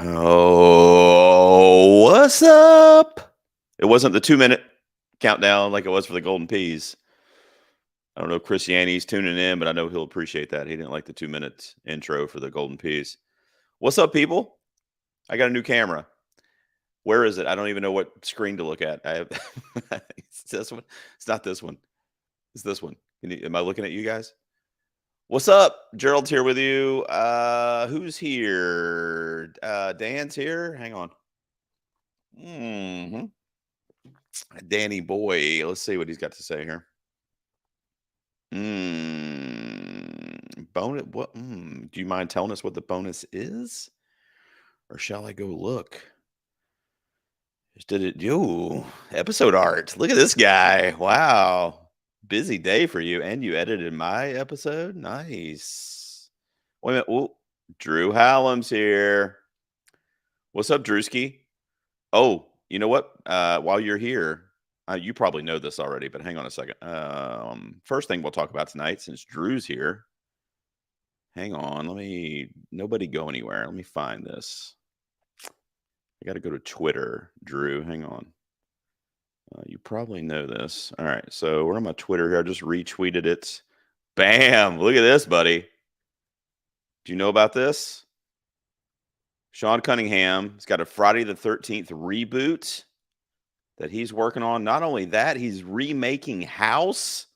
Oh, what's up? It wasn't the 2-minute countdown like it was for the golden peas. I don't know if Christiani's tuning in, but I know he'll appreciate that. He didn't like the 2 minute intro for the golden peas. What's up, people? I got a new camera. Where is it? I don't even know what screen to look at. I have it's this one. It's not this one. It's this one. Am I looking at you guys? What's up? Gerald's here with you. Who's here? Dan's here. Hang on. hmm Danny boy. Let's see what he's got to say here. Bonus. What? Do you mind telling us what the bonus is, or shall I go look? Just did it? Yo, episode art. Look at this guy. Wow, busy day for you, and you edited my episode. Nice. Wait a minute. Oh, Drew Hallam's here. What's up, Drewski? Oh, you know what? While you're here, you probably know this already, but hang on a second. First thing we'll talk about tonight, since Drew's here. Hang on, nobody go anywhere. Let me find this. I got to go to Twitter, Drew. Hang on. You probably know this. All right, so we're on my Twitter here. I just retweeted it. Bam! Look at this, buddy. Do you know about this? Sean Cunningham has got a Friday the 13th reboot that he's working on. Not only that, he's remaking House.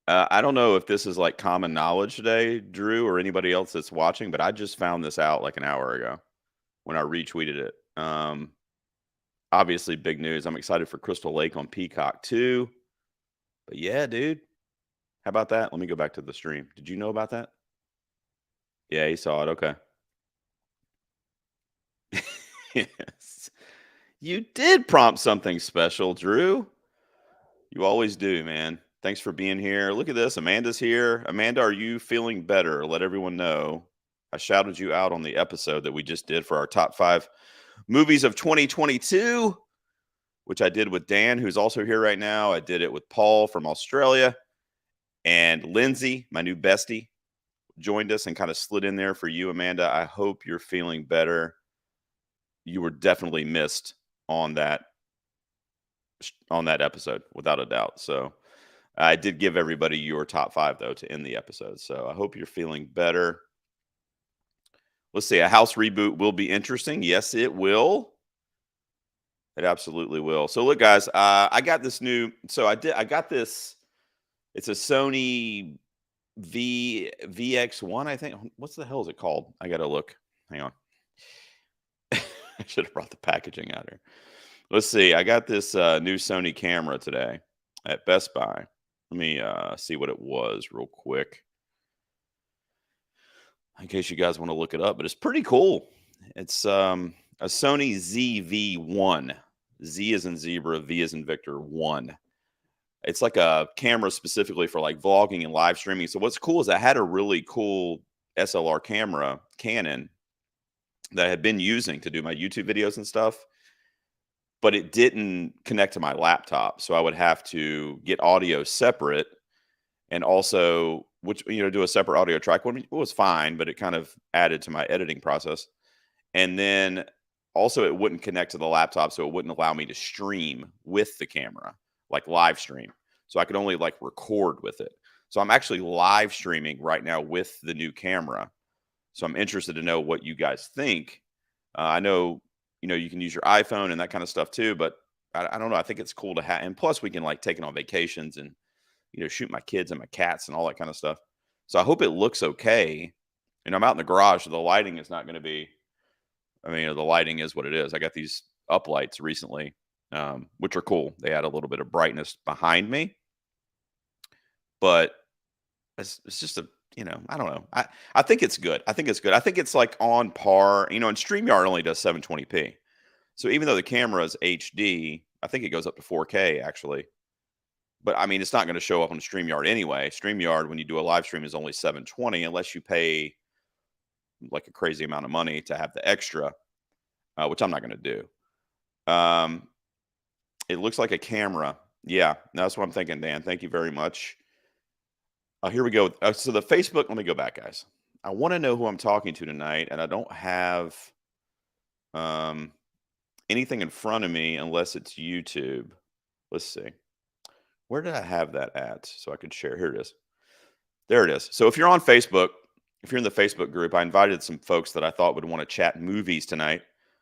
I don't know if this is like common knowledge today, Drew, or anybody else that's watching, but I just found this out like an hour ago when I retweeted it. Obviously, big news. I'm excited for Crystal Lake on Peacock too. But yeah, dude. How about that? Let me go back to the stream. Did you know about that? Yeah, he saw it. Okay. Yes. You did prompt something special, Drew. You always do, man. Thanks for being here. Look at this. Amanda's here. Amanda, are you feeling better? Let everyone know. I shouted you out on the episode that we just did for our top 5 movies of 2022, which I did with Dan, who's also here right now. I did it with Paul from Australia. And Lindsay, my new bestie, joined us and kind of slid in there for you, Amanda. I hope you're feeling better. You were definitely missed on that episode, without a doubt. So I did give everybody your top 5, though, to end the episode. So I hope you're feeling better. Let's see. A House reboot will be interesting. Yes, it will. It absolutely will. So look, guys, I got this new. So I got this. It's a Sony VX1, I think. What's the hell is it called? I got to look. Hang on. I should have brought the packaging out here. Let's see. I got this new Sony camera today at Best Buy. Let me see what it was real quick, in case you guys want to look it up. But it's pretty cool. It's a Sony ZV-1. Z is in zebra, V is in Victor, 1. It's like a camera specifically for like vlogging and live streaming. So what's cool is I had a really cool SLR camera, Canon, that I had been using to do my YouTube videos and stuff, but it didn't connect to my laptop. So I would have to get audio separate and also, do a separate audio track. It was fine, but it kind of added to my editing process. And then also it wouldn't connect to the laptop. So it wouldn't allow me to stream with the camera, like live stream. So I could only like record with it. So I'm actually live streaming right now with the new camera. So I'm interested to know what you guys think. I know, you can use your iPhone and that kind of stuff too, but I don't know. I think it's cool to have. And plus we can like take it on vacations and, shoot my kids and my cats and all that kind of stuff. So I hope it looks okay. And I'm out in the garage, so the lighting is not going to be, the lighting is what it is. I got these uplights recently, which are cool. They add a little bit of brightness behind me, but it's just I don't know. I think it's good. I think it's like on par, and StreamYard only does 720p. So even though the camera is HD, I think it goes up to 4K actually. But it's not going to show up on StreamYard anyway. StreamYard, when you do a live stream, is only 720 unless you pay like a crazy amount of money to have the extra, which I'm not going to do. It looks like a camera. Yeah, that's what I'm thinking, Dan. Thank you very much. Here we go. So the Facebook, let me go back, guys. I want to know who I'm talking to tonight, and I don't have um, anything in front of me unless it's YouTube. Let's see. Where did I have that at so I could share? Here it is. There it is. So if you're on Facebook, if you're in the Facebook group, I invited some folks that I thought would want to chat movies tonight,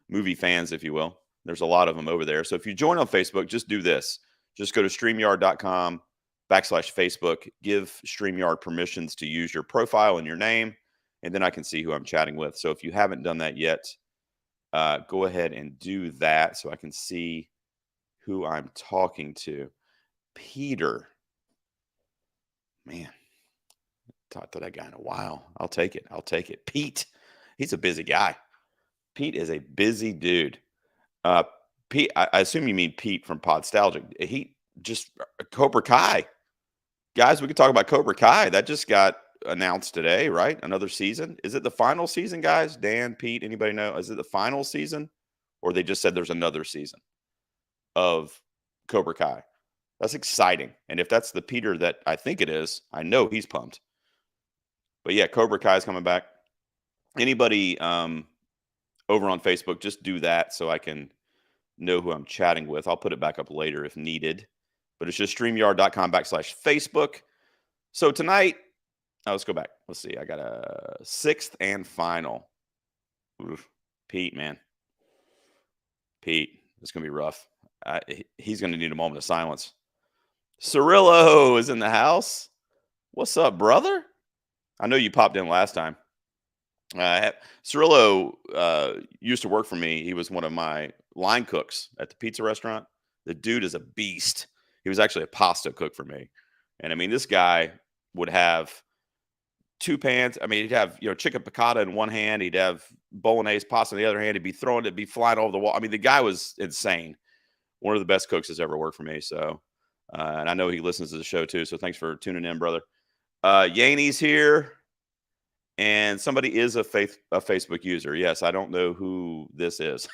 movie fans, if you will. There's a lot of them over there. So if you join on Facebook, just do this. Just go to StreamYard.com/Facebook, give StreamYard permissions to use your profile and your name, and then I can see who I'm chatting with. So if you haven't done that yet, go ahead and do that so I can see who I'm talking to. Peter. Man, talked to that guy in a while. I'll take it. I'll take it. Pete. He's a busy guy. Pete is a busy dude. Uh, Pete, I assume you mean Pete from Podstalgic. He just Cobra Kai. Guys, we could talk about Cobra Kai. That just got announced today, right? Another season. Is it the final season, guys? Dan, Pete, anybody know? Is it the final season? Or they just said there's another season of Cobra Kai? That's exciting. And if that's the Peter that I think it is, I know he's pumped. But yeah, Cobra Kai is coming back. Anybody over on Facebook, just do that so I can know who I'm chatting with. I'll put it back up later if needed. But it's just StreamYard.com/Facebook. So tonight, let's go back. Let's see. I got a sixth and final. Oof. Pete, man. Pete, it's going to be rough. He's going to need a moment of silence. Cirillo is in the house. What's up, brother? I know you popped in last time. Cirillo used to work for me. He was one of my line cooks at the pizza restaurant. The dude is a beast. He was actually a pasta cook for me. And I mean, this guy would have 2 pans. I mean, he'd have, chicken piccata in one hand. He'd have bolognese pasta in the other hand. He'd be throwing it, be flying over the wall. I mean, the guy was insane. One of the best cooks that's ever worked for me. So, and I know he listens to the show too. So thanks for tuning in, brother. Yaney's here. And somebody is a Facebook user. Yes, I don't know who this is.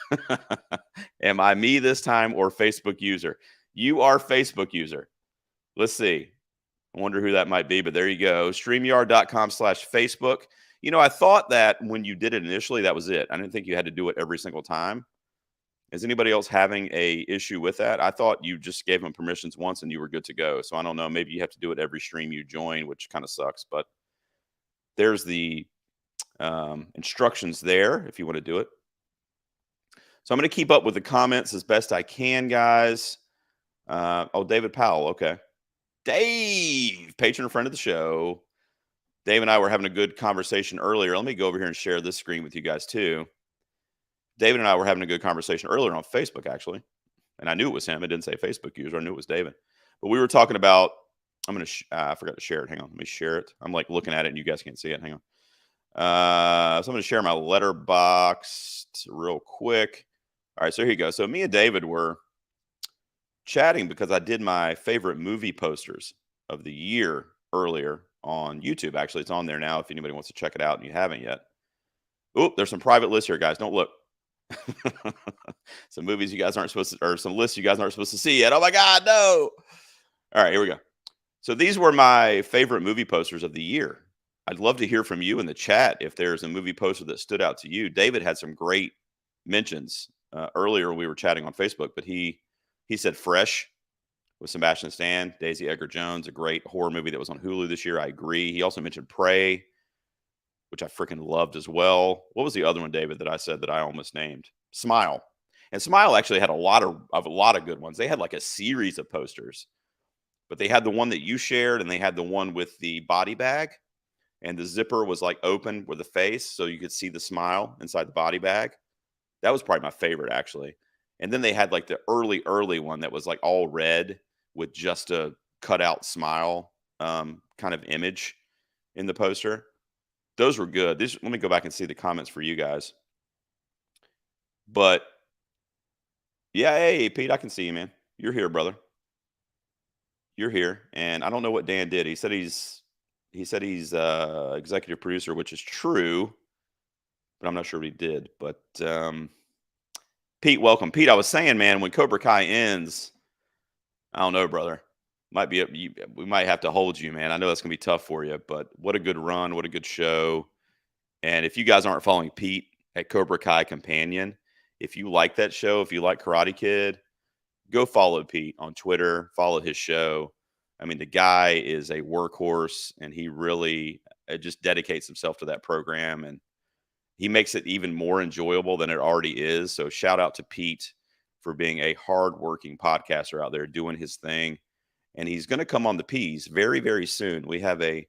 Am I me this time or Facebook user? You are Facebook user. Let's see. I wonder who that might be, but there you go. StreamYard.com/Facebook. I thought that when you did it initially, that was it. I didn't think you had to do it every single time. Is anybody else having a issue with that? I thought you just gave them permissions once and you were good to go. So I don't know. Maybe you have to do it every stream you join, which kind of sucks, but there's the instructions there if you want to do it. So I'm going to keep up with the comments as best I can, guys. David Powell. Okay. Dave, patron friend of the show. Dave and I were having a good conversation earlier. Let me go over here and share this screen with you guys too. David and I were having a good conversation earlier on Facebook, actually. And I knew it was him. It didn't say Facebook user. I knew it was David. But we were talking about, I'm going to, I forgot to share it. Hang on. Let me share it. I'm like looking at it and you guys can't see it. Hang on. So I'm going to share my Letterboxd real quick. All right. So here you go. So me and David were chatting because I did my favorite movie posters of the year earlier on YouTube. Actually, it's on there now if anybody wants to check it out and you haven't yet. Oh, there's some private lists here, guys. Don't look. Some movies you guys aren't supposed to, or some lists you guys aren't supposed to see yet. Oh my God, no. All right, here we go. So these were my favorite movie posters of the year. I'd love to hear from you in the chat if there's a movie poster that stood out to you. David had some great mentions earlier when we were chatting on Facebook, but he said Fresh with Sebastian Stan, Daisy Edgar Jones, a great horror movie that was on Hulu this year. I agree. He also mentioned Prey, which I freaking loved as well. What was the other one, David, that I said that I almost named? Smile. And Smile actually had a lot of good ones. They had like a series of posters, but they had the one that you shared and they had the one with the body bag and the zipper was like open with the face. So you could see the smile inside the body bag. That was probably my favorite actually. And then they had like the early one that was like all red with just a cutout smile kind of image in the poster. Those were good. Let me go back and see the comments for you guys. But yeah, hey Pete, I can see you, man. You're here, brother. You're here, and I don't know what Dan did. He said he's executive producer, which is true, but I'm not sure what he did. But Pete, welcome, Pete. I was saying, man, when Cobra Kai ends, I don't know, brother. We might have to hold you, man. I know that's gonna be tough for you, but what a good run, what a good show. And if you guys aren't following Pete at Cobra Kai Companion, if you like that show, if you like Karate Kid, go follow Pete on Twitter, follow his show. I mean, the guy is a workhorse, and he really just dedicates himself to that program, and he makes it even more enjoyable than it already is. So shout out to Pete for being a hardworking podcaster out there doing his thing. And he's going to come on the P's very, very soon. We have a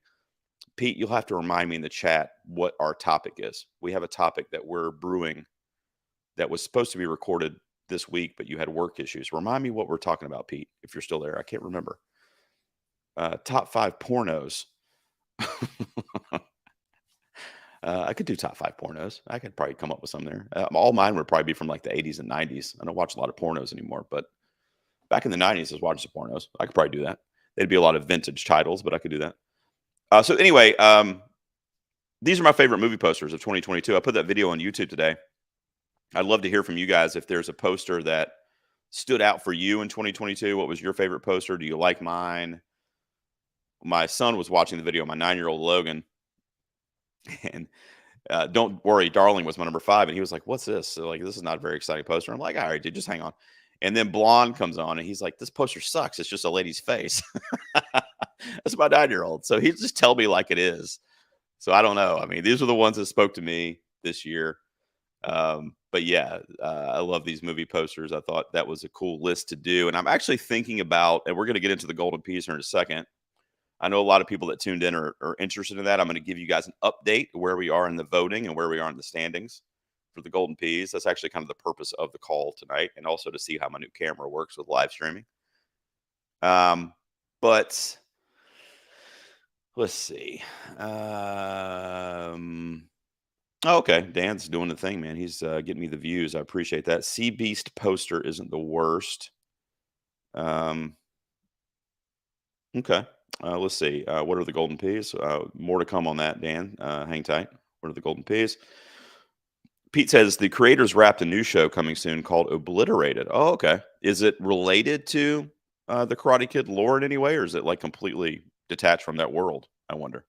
Pete, you'll have to remind me in the chat what our topic is. We have a topic that we're brewing that was supposed to be recorded this week, but you had work issues. Remind me what we're talking about, Pete, if you're still there. I can't remember. Top 5 pornos. I could do top 5 pornos. I could probably come up with some there. All mine would probably be from like the 80s and 90s. I don't watch a lot of pornos anymore, but back in the 90s, I was watching some pornos. I could probably do that. There'd be a lot of vintage titles, but I could do that. So anyway, these are my favorite movie posters of 2022. I put that video on YouTube today. I'd love to hear from you guys if there's a poster that stood out for you in 2022. What was your favorite poster? Do you like mine? My son was watching the video, my 9-year-old Logan, and Don't Worry, Darling was my number 5. And he was like, what's this? So like, this is not a very exciting poster. I'm like, all right, dude, just hang on. And then Blonde comes on and he's like, this poster sucks. It's just a lady's face. That's my 9-year-old. So he just tell me like it is. So I don't know. I mean, these are the ones that spoke to me this year. But yeah, I love these movie posters. I thought that was a cool list to do. And I'm actually thinking about, and we're going to get into the golden piece here in a second. I know a lot of people that tuned in are interested in that. I'm going to give you guys an update where we are in the voting and where we are in the standings for the golden peas. That's actually kind of the purpose of the call tonight, and also to see how my new camera works with live streaming. But let's see. Okay, Dan's doing the thing, man. He's getting me the views. I appreciate that. Sea Beast poster isn't the worst. Okay. Let's see. What are the golden peas? More to come on that, Dan. Hang tight. What are the golden peas? Pete says the creators wrapped a new show coming soon called Obliterated. Oh, okay. Is it related to the Karate Kid lore in any way, or is it like completely detached from that world? I wonder.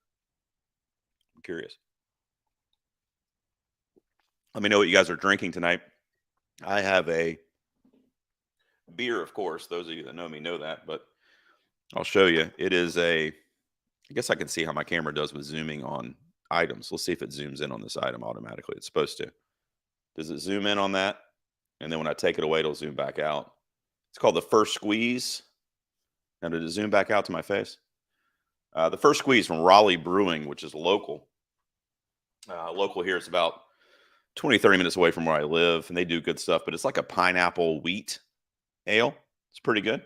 I'm curious. Let me know what you guys are drinking tonight. I have a beer, of course. Those of you that know me know that, but I'll show you. It is I guess I can see how my camera does with zooming on items. Let's see if it zooms in on this item automatically. It's supposed to. Does it zoom in on that? And then when I take it away, it'll zoom back out. It's called the First Squeeze. Now, did it zoom back out to my face? The First Squeeze from Raleigh Brewing, which is local. Local here is about 20, 30 minutes away from where I live, and they do good stuff, but it's like a pineapple wheat ale. It's pretty good.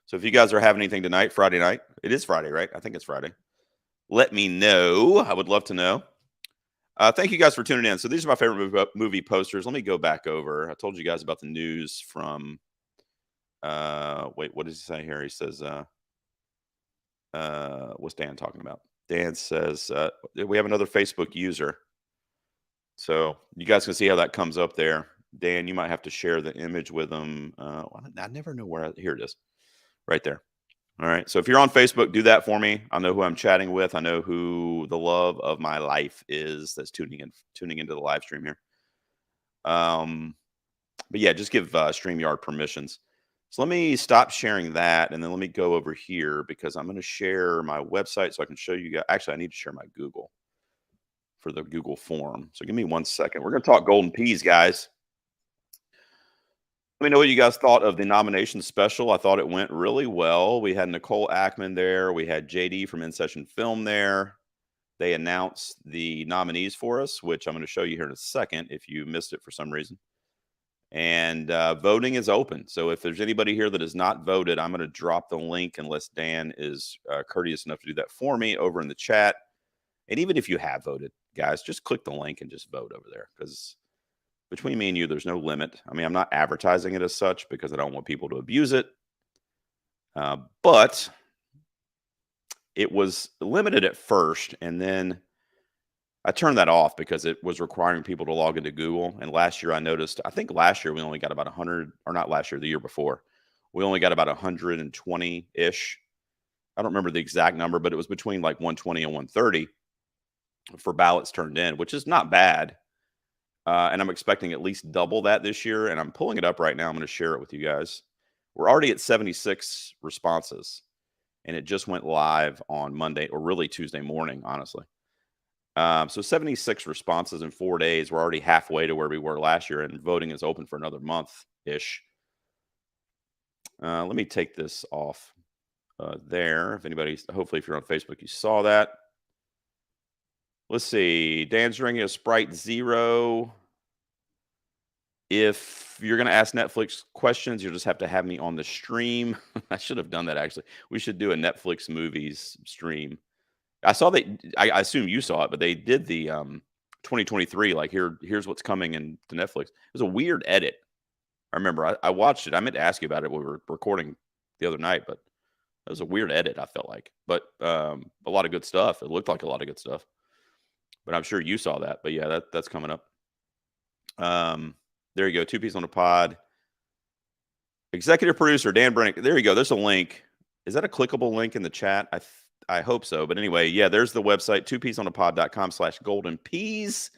So if you guys are having anything tonight, Friday night, it is Friday, right? I think it's Friday. Let me know. I would love to know. Thank you guys for tuning in. So these are my favorite movie posters. Let me go back over. I told you guys about the news from, wait, what does he say here? He says, what's Dan talking about? Dan says, we have another Facebook user. So you guys can see how that comes up there. Dan, you might have to share the image with them. I never know where, here it is. Right there. All right. So if you're on Facebook, do that for me. I know who I'm chatting with. I know who the love of my life is that's tuning into the live stream here. But yeah, just give StreamYard permissions. So let me stop sharing that, and then let me go over here because I'm going to share my website so I can show you guys. Actually, I need to share my Google for the Google form. So give me 1 second. We're going to talk golden peas, guys. Let me know what you guys thought of the nomination special. I thought it went really well. We had Nicole Ackman there. We had JD from In Session Film there. They announced the nominees for us, which I'm going to show you here in a second if you missed it for some reason. And voting is open. So if there's anybody here that has not voted, I'm going to drop the link unless Dan is courteous enough to do that for me over in the chat. And even if you have voted, guys, just click the link and just vote over there because between me and you, there's no limit. I mean, I'm not advertising it as such because I don't want people to abuse it. But it was limited at first, and then I turned that off because it was requiring people to log into Google. And last year I noticed, I think last year we only got about 100, or not last year, the year before, we only got about 120-ish. I don't remember the exact number, but it was between like 120 and 130. for ballots turned in, which is not bad. And I'm expecting at least double that this year. And I'm pulling it up right now. I'm going to share it with you guys. We're already at 76 responses, and it just went live on Monday, or really Tuesday morning, honestly. So 76 responses in 4 days. We're already halfway to where we were last year, and voting is open for another month-ish. Let me take this off there. If anybody, hopefully if you're on Facebook, you saw that. Let's see. Dan's drinking a Sprite Zero. If you're going to ask Netflix questions, you'll just have to have me on the stream. I should have done that, actually. We should do a Netflix movies stream. I saw that. I assume you saw it, but they did the 2023, like, here's what's coming into Netflix. It was a weird edit. I remember I watched it. I meant to ask you about it when we were recording the other night, but it was a weird edit, I felt like. But a lot of good stuff. It looked like a lot of good stuff. But I'm sure you saw that. But yeah, that's coming up. There you go. 2 Piece on the Pod. Executive producer Dan Brennick. There you go. There's a link. Is that a clickable link in the chat? I hope so. But anyway, yeah, there's the website, 2pieceonthepod.com/goldenpeas.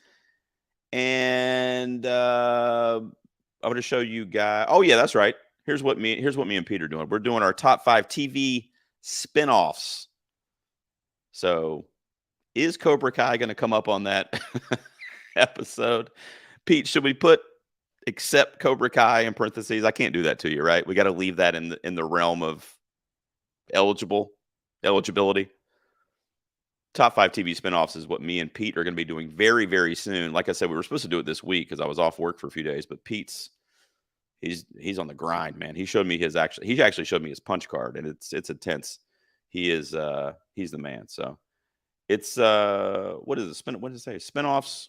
And I'm going to show you guys. Oh yeah, that's right. Here's what me and Pete are doing. We're doing our top 5 TV spinoffs. So is Cobra Kai going to come up on that episode? Pete, should we put except Cobra Kai in parentheses? I can't do that to you, right? We got to leave that in the realm of eligibility. Top 5 TV spinoffs is what me and Pete are going to be doing very, very soon. Like I said, we were supposed to do it this week because I was off work for a few days, but Pete's he's on the grind, man. He actually showed me his punch card, and it's intense. He's the man. So it's what is it? What does it say? Spinoffs.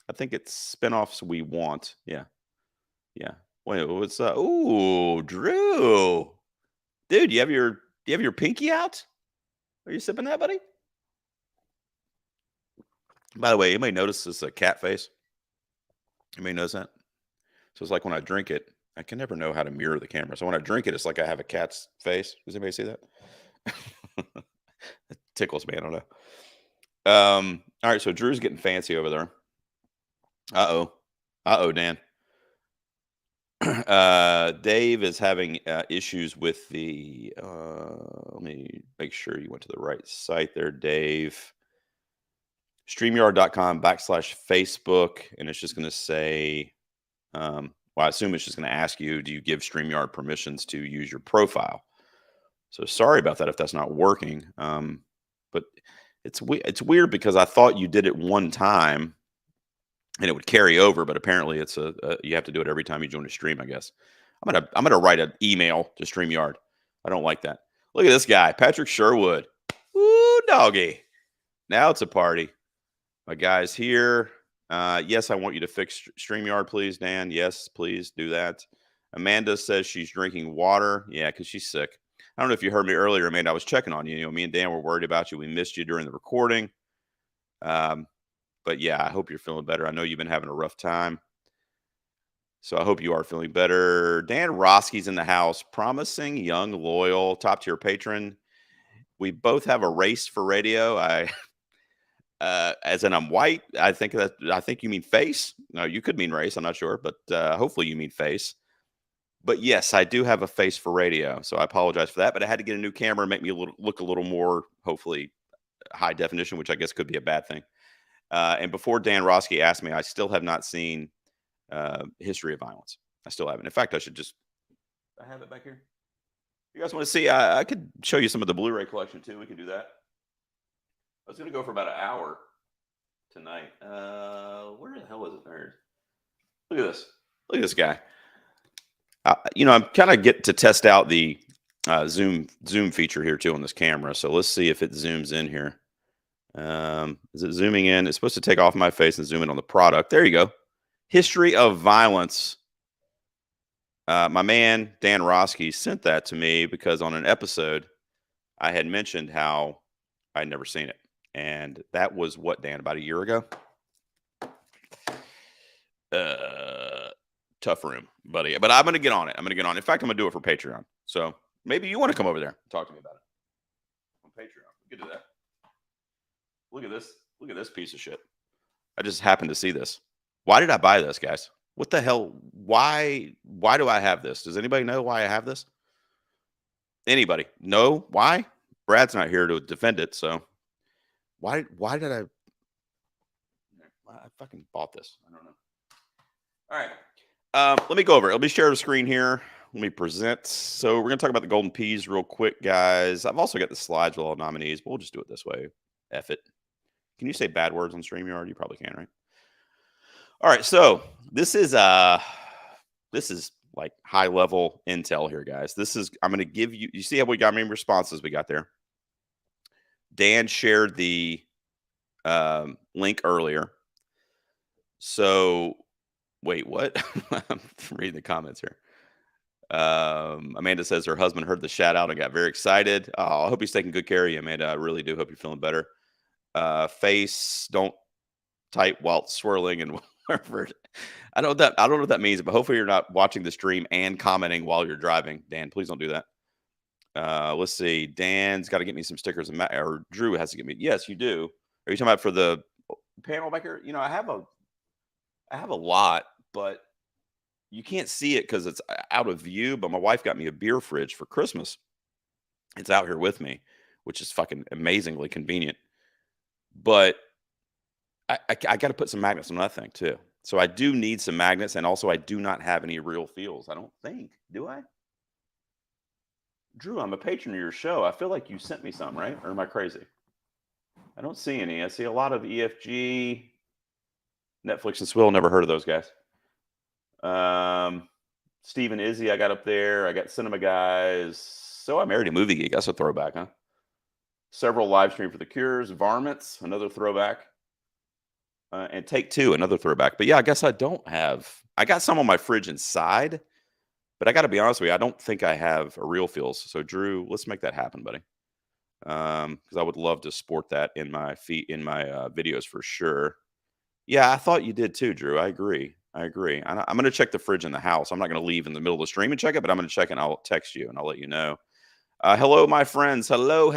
I think it's spinoffs we want. Yeah. Wait, what's ooh, Drew. Dude, you have your pinky out? Are you sipping that, buddy? By the way, anybody notice this cat face? Anybody notice that? So it's like when I drink it, I can never know how to mirror the camera. So when I drink it, it's like I have a cat's face. Does anybody see that? It tickles me. I don't know. All right, so Drew's getting fancy over there. Uh-oh, Dan. Dave is having issues with the let me make sure you went to the right site there, Dave. StreamYard.com/Facebook, and it's just going to say, well, I assume it's just going to ask you, do you give StreamYard permissions to use your profile? So sorry about that if that's not working. But it's weird because I thought you did it one time and it would carry over, but apparently it's you have to do it every time you join a stream, I guess. I'm gonna write an email to StreamYard. I don't like that. Look at this guy, Patrick Sherwood. Woo, doggy. Now it's a party. My guy's here. Yes, I want you to fix StreamYard, please, Dan. Yes, please do that. Amanda says she's drinking water. Yeah, because she's sick. I don't know if you heard me earlier, Amanda. I was checking on you. You know, me and Dan were worried about you. We missed you during the recording. But yeah, I hope you're feeling better. I know you've been having a rough time. So I hope you are feeling better. Dan Roski's in the house. Promising, young, loyal, top-tier patron. We both have a race for radio. As in I'm white. I think you mean face. No, you could mean race. I'm not sure, but hopefully you mean face. But yes, I do have a face for radio, so I apologize for that. But I had to get a new camera and make me look a little more, hopefully, high definition, which I guess could be a bad thing. And before Dan Roski asked me, I still have not seen History of Violence. I still haven't. In fact, I have it back here. You guys want to see? I could show you some of the Blu-ray collection too. We can do that. I was going to go for about an hour tonight. Where the hell is it? There. Look at this. Look at this guy. I'm kind of get to test out the zoom feature here too on this camera. So let's see if it zooms in here. Is it zooming in? It's supposed to take off my face and zoom in on the product. There you go. History of Violence. My man, Dan Roski, sent that to me because on an episode, I had mentioned how I'd never seen it. And that was what, Dan, about a year ago? Tough room, buddy. But I'm going to get on it. In fact, I'm going to do it for Patreon. So maybe you want to come over there and talk to me about it on Patreon. We could do that. Look at this. Look at this piece of shit. I just happened to see this. Why did I buy this, guys? What the hell? Why do I have this? Does anybody know why I have this? Anybody? No? Why? Brad's not here to defend it, so why did I fucking bought this? I don't know. All right. Let me go over it. Let me share the screen here. Let me present. So we're gonna talk about the golden peas real quick, guys. I've also got the slides with all the nominees, but we'll just do it this way. F it. Can you say bad words on StreamYard? You probably can, right? All right, so this is like high level intel here, guys. I'm gonna give you see how we got many responses we got there. Dan shared the link earlier. So wait, what? I'm reading the comments here. Amanda says her husband heard the shout out and got very excited. Oh, I hope he's taking good care of you, Amanda. I really do hope you're feeling better. Face don't type while swirling and whatever. I don't know what that means, but hopefully you're not watching the stream and commenting while you're driving. Dan, please don't do that. Let's see. Dan's got to get me some stickers, or Drew has to get me. Yes, you do. Are you talking about for the panel back here? You know, I have a lot, but you can't see it because it's out of view. But my wife got me a beer fridge for Christmas. It's out here with me, which is fucking amazingly convenient. But I got to put some magnets on that thing too. So I do need some magnets, and also I do not have any real feels. I don't think. Do I? Drew, I'm a patron of your show. I feel like you sent me some, right? Or am I crazy? I don't see any. I see a lot of EFG, Netflix and Swill. Never heard of those guys. Steve and Izzy, I got up there. I got Cinema Guys. So I Married a Movie Geek. That's a throwback, huh? Several live stream for the Cures. Varmints, another throwback. And Take Two, another throwback. But yeah, I guess I don't have. I got some on my fridge inside, but I got to be honest with you, I don't think I have a real feels. So Drew, let's make that happen, buddy. Because I would love to sport that in my videos for sure. Yeah, I thought you did too, Drew. I agree. I'm going to check the fridge in the house. I'm not going to leave in the middle of the stream and check it, but I'm going to check and I'll text you and I'll let you know. Hello, my friends. Hello.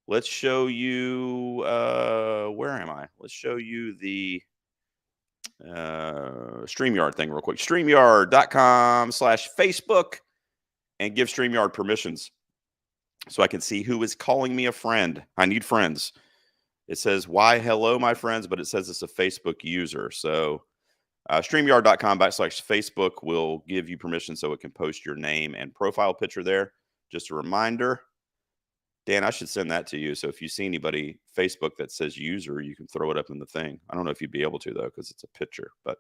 Let's show you, where am I? Let's show you the StreamYard thing real quick. StreamYard.com/Facebook and give StreamYard permissions so I can see who is calling me a friend. I need friends. It says, why hello, my friends, but it says it's a Facebook user. So StreamYard.com/Facebook will give you permission so it can post your name and profile picture there. Just a reminder. Dan, I should send that to you. So if you see anybody Facebook that says user, you can throw it up in the thing. I don't know if you'd be able to, though, because it's a picture. But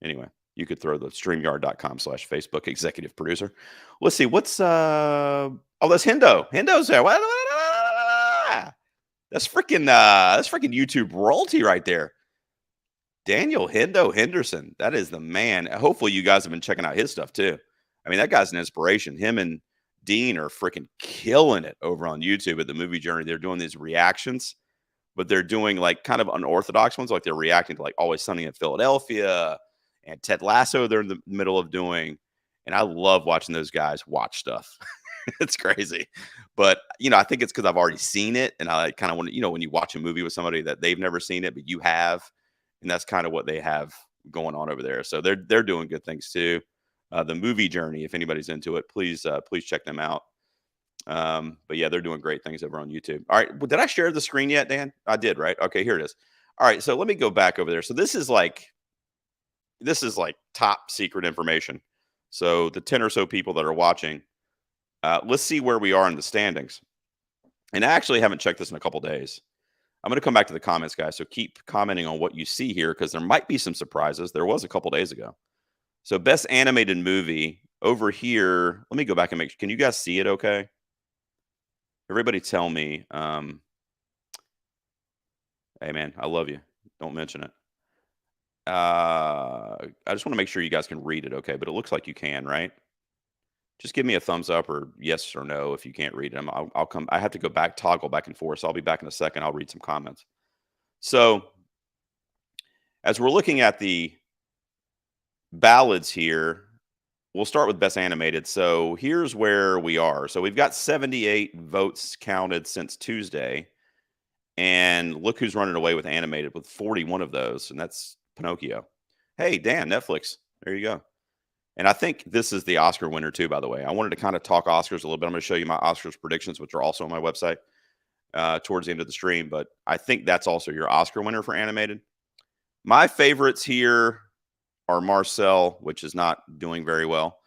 anyway, you could throw the StreamYard.com/Facebook executive producer. Let's see. What's oh, that's Hendo. Hendo's there. That's freaking YouTube royalty right there. Daniel Hendo Henderson. That is the man. Hopefully you guys have been checking out his stuff too. I mean, that guy's an inspiration. Him and Dean are freaking killing it over on YouTube at the Movie Journey. They're doing these reactions, but they're doing like kind of unorthodox ones. Like they're reacting to like Always Sunny in Philadelphia and Ted Lasso. They're in the middle of doing, and I love watching those guys watch stuff. It's crazy, but I think it's because I've already seen it, and I kind of want to, when you watch a movie with somebody that they've never seen it, but you have, and that's kind of what they have going on over there. So they're doing good things too. The Movie Journey, if anybody's into it, please check them out. But yeah, they're doing great things over on YouTube. All right, well, did I share the screen yet, Dan? I did, right? Okay, here it is. All right, so let me go back over there. So this is like top secret information. So the 10 or so people that are watching, let's see where we are in the standings. And I actually haven't checked this in a couple days. I'm going to come back to the comments, guys. So keep commenting on what you see here because there might be some surprises. There was a couple days ago. So best animated movie over here. Let me go back and can you guys see it okay? Everybody tell me. Hey, man, I love you. Don't mention it. I just want to make sure you guys can read it okay, but it looks like you can, right? Just give me a thumbs up or yes or no if you can't read them. I'll come. I have to toggle back and forth. So I'll be back in a second. I'll read some comments. So as we're looking at the ballads here, we'll start with best animated. So here's where we are. So we've got 78 votes counted since Tuesday. And look who's running away with animated with 41 of those, and that's Pinocchio. Hey, Dan, Netflix. There you go. And I think this is the Oscar winner too, by the way. I wanted to kind of talk Oscars a little bit. I'm going to show you my Oscars predictions, which are also on my website towards the end of the stream. But I think that's also your Oscar winner for animated. My favorites here are Marcel, which is not doing very well,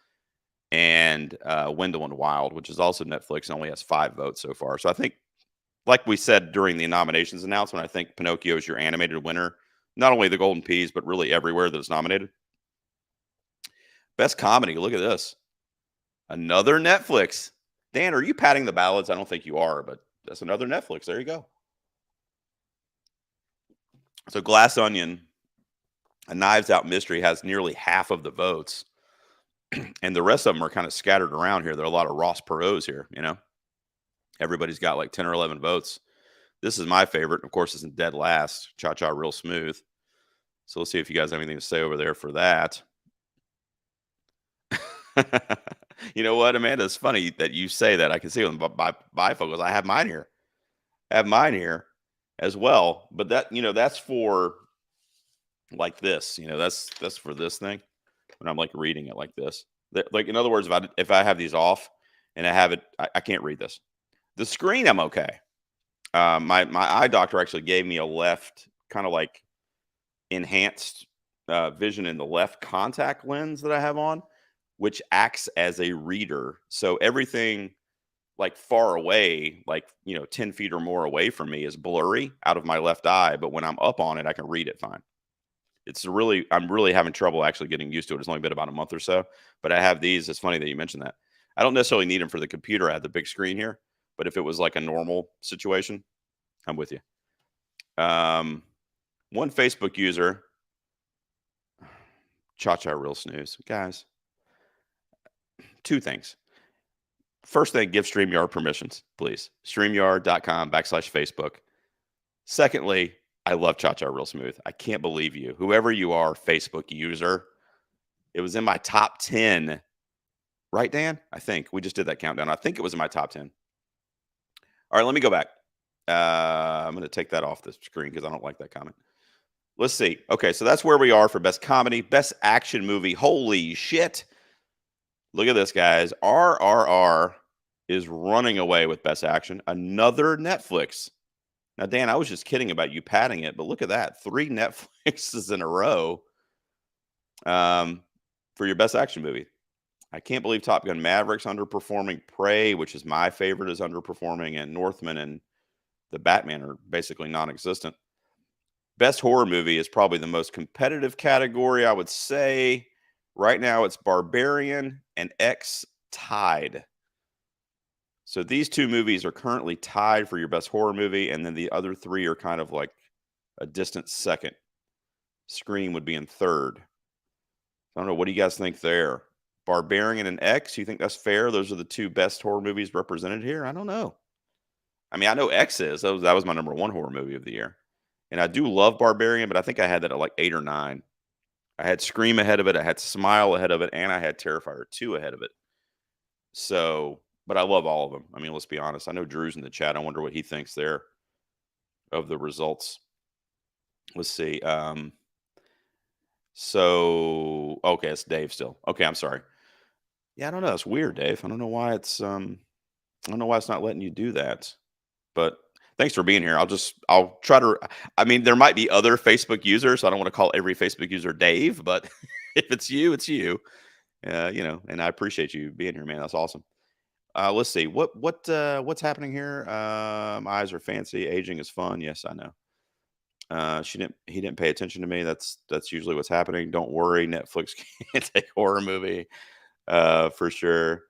and Wendell and Wild, which is also Netflix and only has 5 votes so far. So I think, like we said during the nominations announcement, I think Pinocchio is your animated winner. Not only the Golden Peas, but really everywhere that it's nominated. Best comedy. Look at this. Another Netflix. Dan, are you padding the ballots? I don't think you are, but that's another Netflix. There you go. So Glass Onion, A Knives Out Mystery, has nearly half of the votes. And the rest of them are kind of scattered around here. There are a lot of Ross Perot's here, you know. Everybody's got like 10 or 11 votes. This is my favorite. Of course, it's in dead last. Cha Cha Real Smooth. So let's see if you guys have anything to say over there for that. You know what, Amanda? It's funny that you say that. I can see on bifocals. I have mine here. I have mine here as well. But that, you know, that's for like this. You know, that's for this thing. When I'm like reading it like this. Like, in other words, if I have these off and I have it, I can't read this. The screen, I'm okay. My eye doctor actually gave me a left kind of like enhanced vision in the left contact lens that I have on, which acts as a reader. So everything like far away, like, you know, 10 feet or more away from me is blurry out of my left eye. But when I'm up on it, I can read it fine. I'm really having trouble actually getting used to it. It's only been about a month or so, but I have these. It's funny that you mentioned that. I don't necessarily need them for the computer. I have the big screen here, but if it was like a normal situation, I'm with you. One Facebook user, Cha-Cha Real Snooze. Guys, 2 things. First thing, give StreamYard permissions, please. StreamYard.com/Facebook. Secondly, I love Cha-Cha Real Smooth. I can't believe you. Whoever you are, Facebook user. It was in my top 10. Right, Dan? I think. We just did that countdown. I think it was in my top 10. All right, let me go back. I'm going to take that off the screen because I don't like that comment. Let's see. Okay, so that's where we are for best comedy. Best action movie. Holy shit. Look at this, guys. RRR is running away with best action. Another Netflix. Now, Dan, I was just kidding about you padding it, but look at that. 3 Netflixes in a row for your best action movie. I can't believe Top Gun Maverick's underperforming. Prey, which is my favorite, is underperforming. And Northman and The Batman are basically non-existent. Best horror movie is probably the most competitive category, I would say. Right now, it's Barbarian and X tied. So these 2 movies are currently tied for your best horror movie, and then the other 3 are kind of like a distant second. Scream would be in third. I don't know. What do you guys think there? Barbarian and X, you think that's fair? Those are the 2 best horror movies represented here? I don't know. I mean, I know X is. That was my number 1 horror movie of the year. And I do love Barbarian, but I think I had that at like 8 or 9. I had Scream ahead of it. I had Smile ahead of it. And I had Terrifier 2 ahead of it. So, but I love all of them. I mean, let's be honest. I know Drew's in the chat. I wonder what he thinks there of the results. Let's see. So, okay, it's Dave still. Okay, I'm sorry. Yeah, I don't know. It's weird, Dave. I don't know why it's not letting you do that. But thanks for being here. I'll try to. I mean, there might be other Facebook users. So I don't want to call every Facebook user Dave, but if it's you, it's you. You know, and I appreciate you being here, man. That's awesome. Let's see what's happening here. My eyes are fancy. Aging is fun. Yes, I know. He didn't pay attention to me. That's usually what's happening. Don't worry, Netflix can't take horror movie for sure.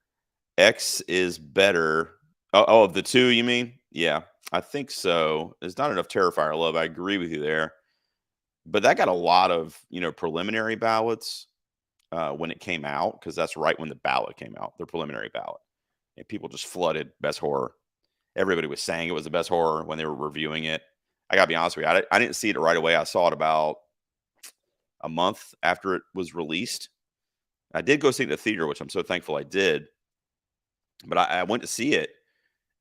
X is better. Oh, of the 2, you mean? Yeah, I think so. There's not enough Terrifier love. I agree with you there. But that got a lot of, you know, preliminary ballots when it came out, because that's right when the ballot came out, the preliminary ballot. And people just flooded best horror. Everybody was saying it was the best horror when they were reviewing it. I got to be honest with you. I didn't see it right away. I saw it about a month after it was released. I did go see it in the theater, which I'm so thankful I did. But I went to see it,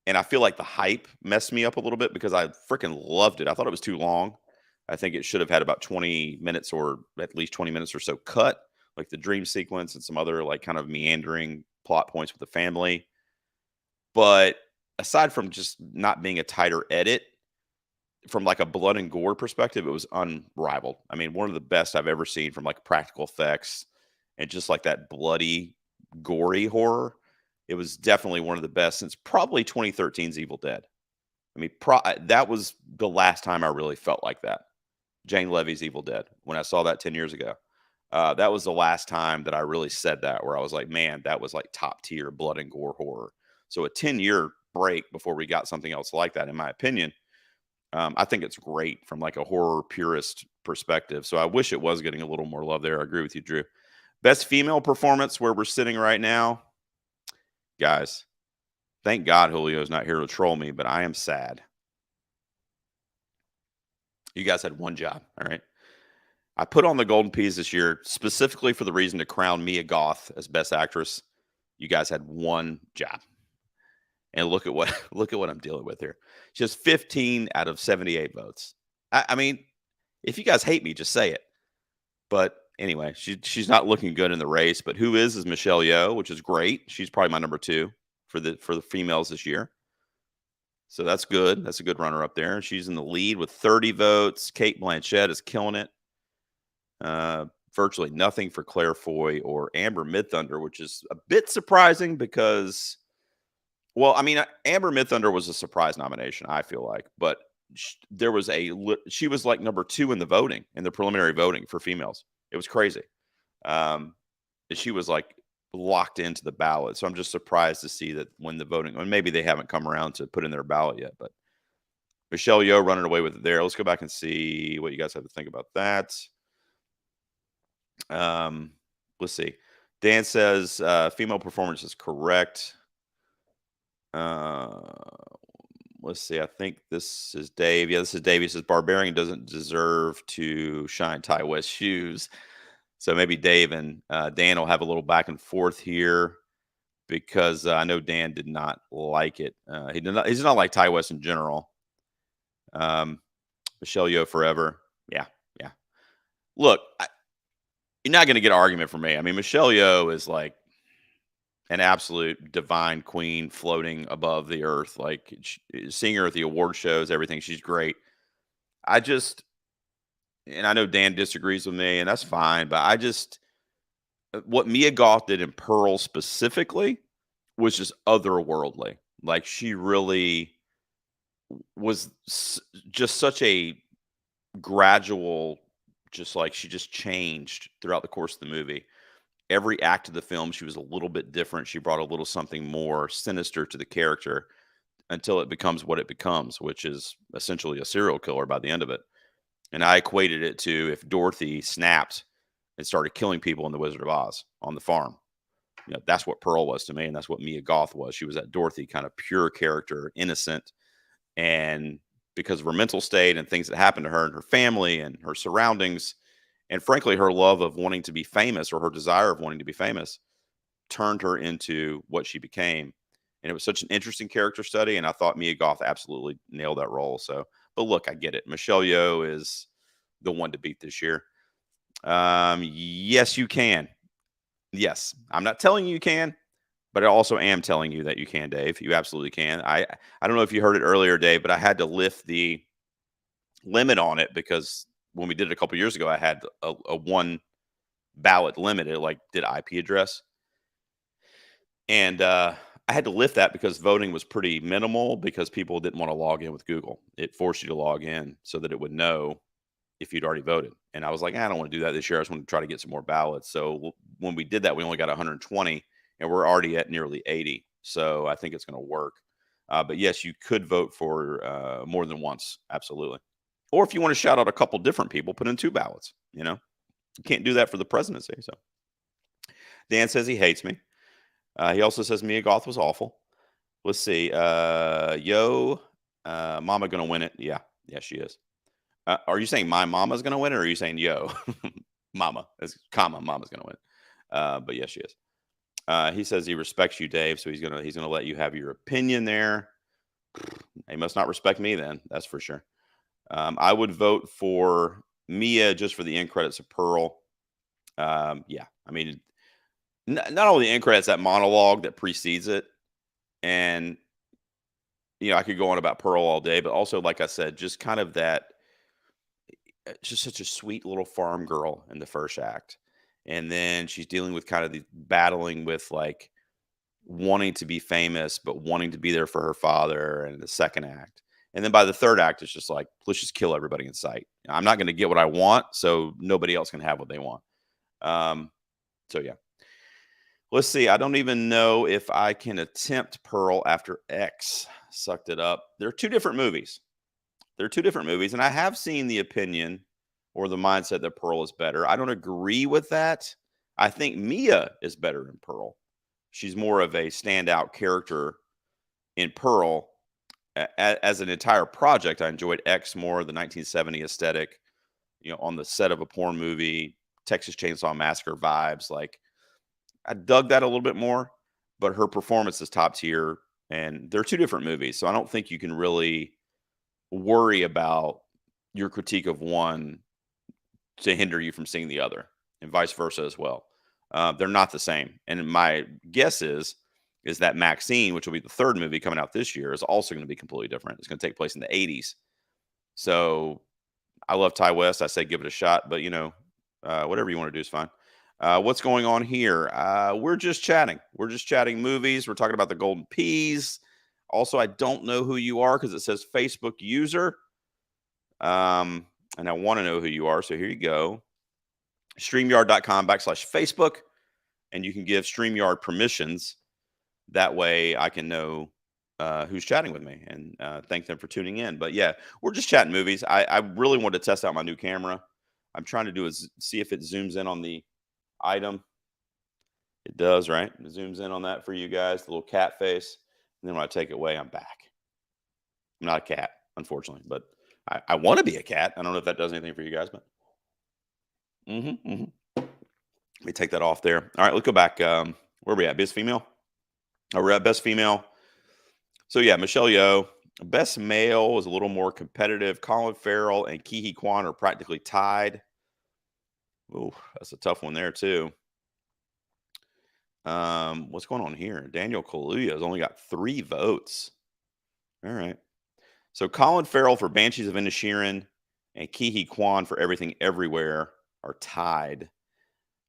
And I feel like the hype messed me up a little bit because I freaking loved it. I thought it was too long. I think it should have had about 20 minutes or at least 20 minutes or so cut, like the dream sequence and some other like kind of meandering plot points with the family. But aside from just not being a tighter edit, from like a blood and gore perspective, it was unrivaled. I mean, one of the best I've ever seen from like practical effects and just like that bloody, gory horror. It was definitely one of the best since probably 2013's Evil Dead. I mean, that was the last time I really felt like that. Jane Levy's Evil Dead. When I saw that 10 years ago, that was the last time that I really said that, where I was like, man, that was like top tier blood and gore horror. So a 10-year break before we got something else like that, in my opinion, I think it's great from like a horror purist perspective. So I wish it was getting a little more love there. I agree with you, Drew. Best female performance where we're sitting right now, guys. Thank God Julio's not here to troll me, but I am sad. You guys had one job, all right? I put on the Golden Peas this year specifically for the reason to crown Mia Goth as Best Actress. You guys had one job, and look at what look at what I'm dealing with here. Just 15 out of 78 votes. I mean, if you guys hate me, just say it. But anyway, she's not looking good in the race. But who is Michelle Yeoh, which is great. She's probably my number 2 for the females this year. So that's good. That's a good runner up there. She's in the lead with 30 votes. Kate Blanchett is killing it. Virtually nothing for Claire Foy or Amber Midthunder, which is a bit surprising because, well, I mean, Amber Midthunder was a surprise nomination, I feel like, but she was like number 2 in the voting, in the preliminary voting for females. It was crazy. She was like locked into the ballot. So I'm just surprised to see that when the voting, and maybe they haven't come around to put in their ballot yet, but Michelle Yeoh running away with it there. Let's go back and see what you guys have to think about that. Let's see. Dan says female performance is correct. Let's see. I think this is Dave. Yeah, this is Dave. He says Barbarian doesn't deserve to shine Ty West's shoes. So maybe Dave and Dan will have a little back and forth here because I know Dan did not like it. He does not like Ty West in general. Michelle Yeoh forever. Yeah. Look, you're not going to get an argument from me. I mean, Michelle Yeoh is like an absolute divine queen floating above the earth. Like seeing her at the award shows, everything. She's great. And I know Dan disagrees with me, and that's fine. But what Mia Goth did in Pearl specifically was just otherworldly. Like she really was just such a gradual, just like she just changed throughout the course of the movie. Every act of the film, she was a little bit different. She brought a little something more sinister to the character until it becomes what it becomes, which is essentially a serial killer by the end of it. And I equated it to if Dorothy snapped and started killing people in The Wizard of Oz on the farm. That's what Pearl was to me, and that's what Mia Goth was. She was that Dorothy kind of pure character, innocent, and because of her mental state and things that happened to her and her family and her surroundings, and frankly, her love of wanting to be famous or her desire of wanting to be famous turned her into what she became. And it was such an interesting character study, and I thought Mia Goth absolutely nailed that role. So, but look, I get it. Michelle Yeoh is the one to beat this year. Yes, you can. Yes, I'm not telling you can, but I also am telling you that you can, Dave. You absolutely can. I don't know if you heard it earlier, Dave, but I had to lift the limit on it because when we did it a couple years ago, I had a one ballot limit. It like did IP address. And I had to lift that because voting was pretty minimal because people didn't want to log in with Google. It forced you to log in so that it would know if you'd already voted. And I was like, I don't want to do that this year. I just want to try to get some more ballots. So when we did that, we only got 120 and we're already at nearly 80. So I think it's going to work. But yes, you could vote for more than once. Absolutely. Or if you want to shout out a couple different people, put in 2 ballots. You can't do that for the presidency. So Dan says he hates me. He also says Mia Goth was awful. Let's see. Mama gonna win it. Yeah, she is. Are you saying my mama's gonna win it, or are you saying yo, mama? Mama's gonna win it. But yes, she is. He says he respects you, Dave, so he's gonna let you have your opinion there. They must not respect me then. That's for sure. I would vote for Mia just for the end credits of Pearl. Yeah, I mean, not only the end credits, that monologue that precedes it, and I could go on about Pearl all day, but also, like I said, just kind of that, just such a sweet little farm girl in the first act, and then she's dealing with kind of the battling with like wanting to be famous, but wanting to be there for her father in the second act. And then by the third act, it's just like, let's just kill everybody in sight. I'm not going to get what I want, so nobody else can have what they want. Um, so yeah, let's see. I don't even know if I can attempt Pearl after X sucked it up. They're two different movies. They're two different movies, and I have seen the opinion or the mindset that Pearl is better. I don't agree with that. I think Mia is better in Pearl. She's more of a standout character in Pearl. As an entire project, I enjoyed X more, the 1970 aesthetic, on the set of a porn movie, Texas Chainsaw Massacre vibes. Like, I dug that a little bit more, but her performance is top tier, and they're two different movies. So I don't think you can really worry about your critique of one to hinder you from seeing the other, and vice versa as well. They're not the same. And my guess is that Maxine, which will be the third movie coming out this year, is also going to be completely different. It's going to take place in the 80s. So I love Ty West. I say give it a shot, but whatever you want to do is fine. What's going on here? We're just chatting. We're just chatting movies. We're talking about the Golden Peas. Also, I don't know who you are because it says Facebook user. And I want to know who you are. So here you go. StreamYard.com/Facebook. And you can give StreamYard permissions. That way I can know who's chatting with me and thank them for tuning in. But yeah, we're just chatting movies. I really wanted to test out my new camera. I'm trying to do is see if it zooms in on the item. It does, right? It zooms in on that for you guys, the little cat face. And then when I take it away, I'm back. I'm not a cat, unfortunately, but I want to be a cat. I don't know if that does anything for you guys, but let me take that off there. All right, let's go back. Where are we at? Best female? Oh, we're at best female. So yeah, Michelle Yeoh. Best male was a little more competitive. Colin Farrell and Ke Huy Quan are practically tied. Ooh, that's a tough one there too. What's going on here? Daniel Kaluuya has only got 3 votes. All right. So Colin Farrell for Banshees of Inisherin and Ke Huy Quan for Everything Everywhere are tied.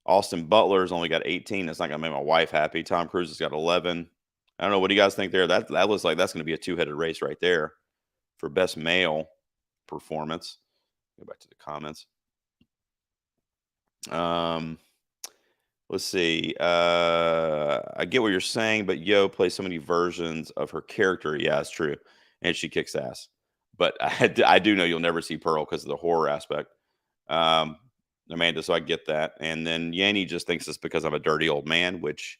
Austin Butler's only got 18. That's not going to make my wife happy. Tom Cruise has got 11. I don't know. What do you guys think there? That looks like that's going to be a two-headed race right there for best male performance. Go back to the comments. Let's see. I get what you're saying, but Yeoh plays so many versions of her character. Yeah, it's true. And she kicks ass. But I do know you'll never see Pearl because of the horror aspect. Amanda, so I get that. And then Yanni just thinks it's because I'm a dirty old man, which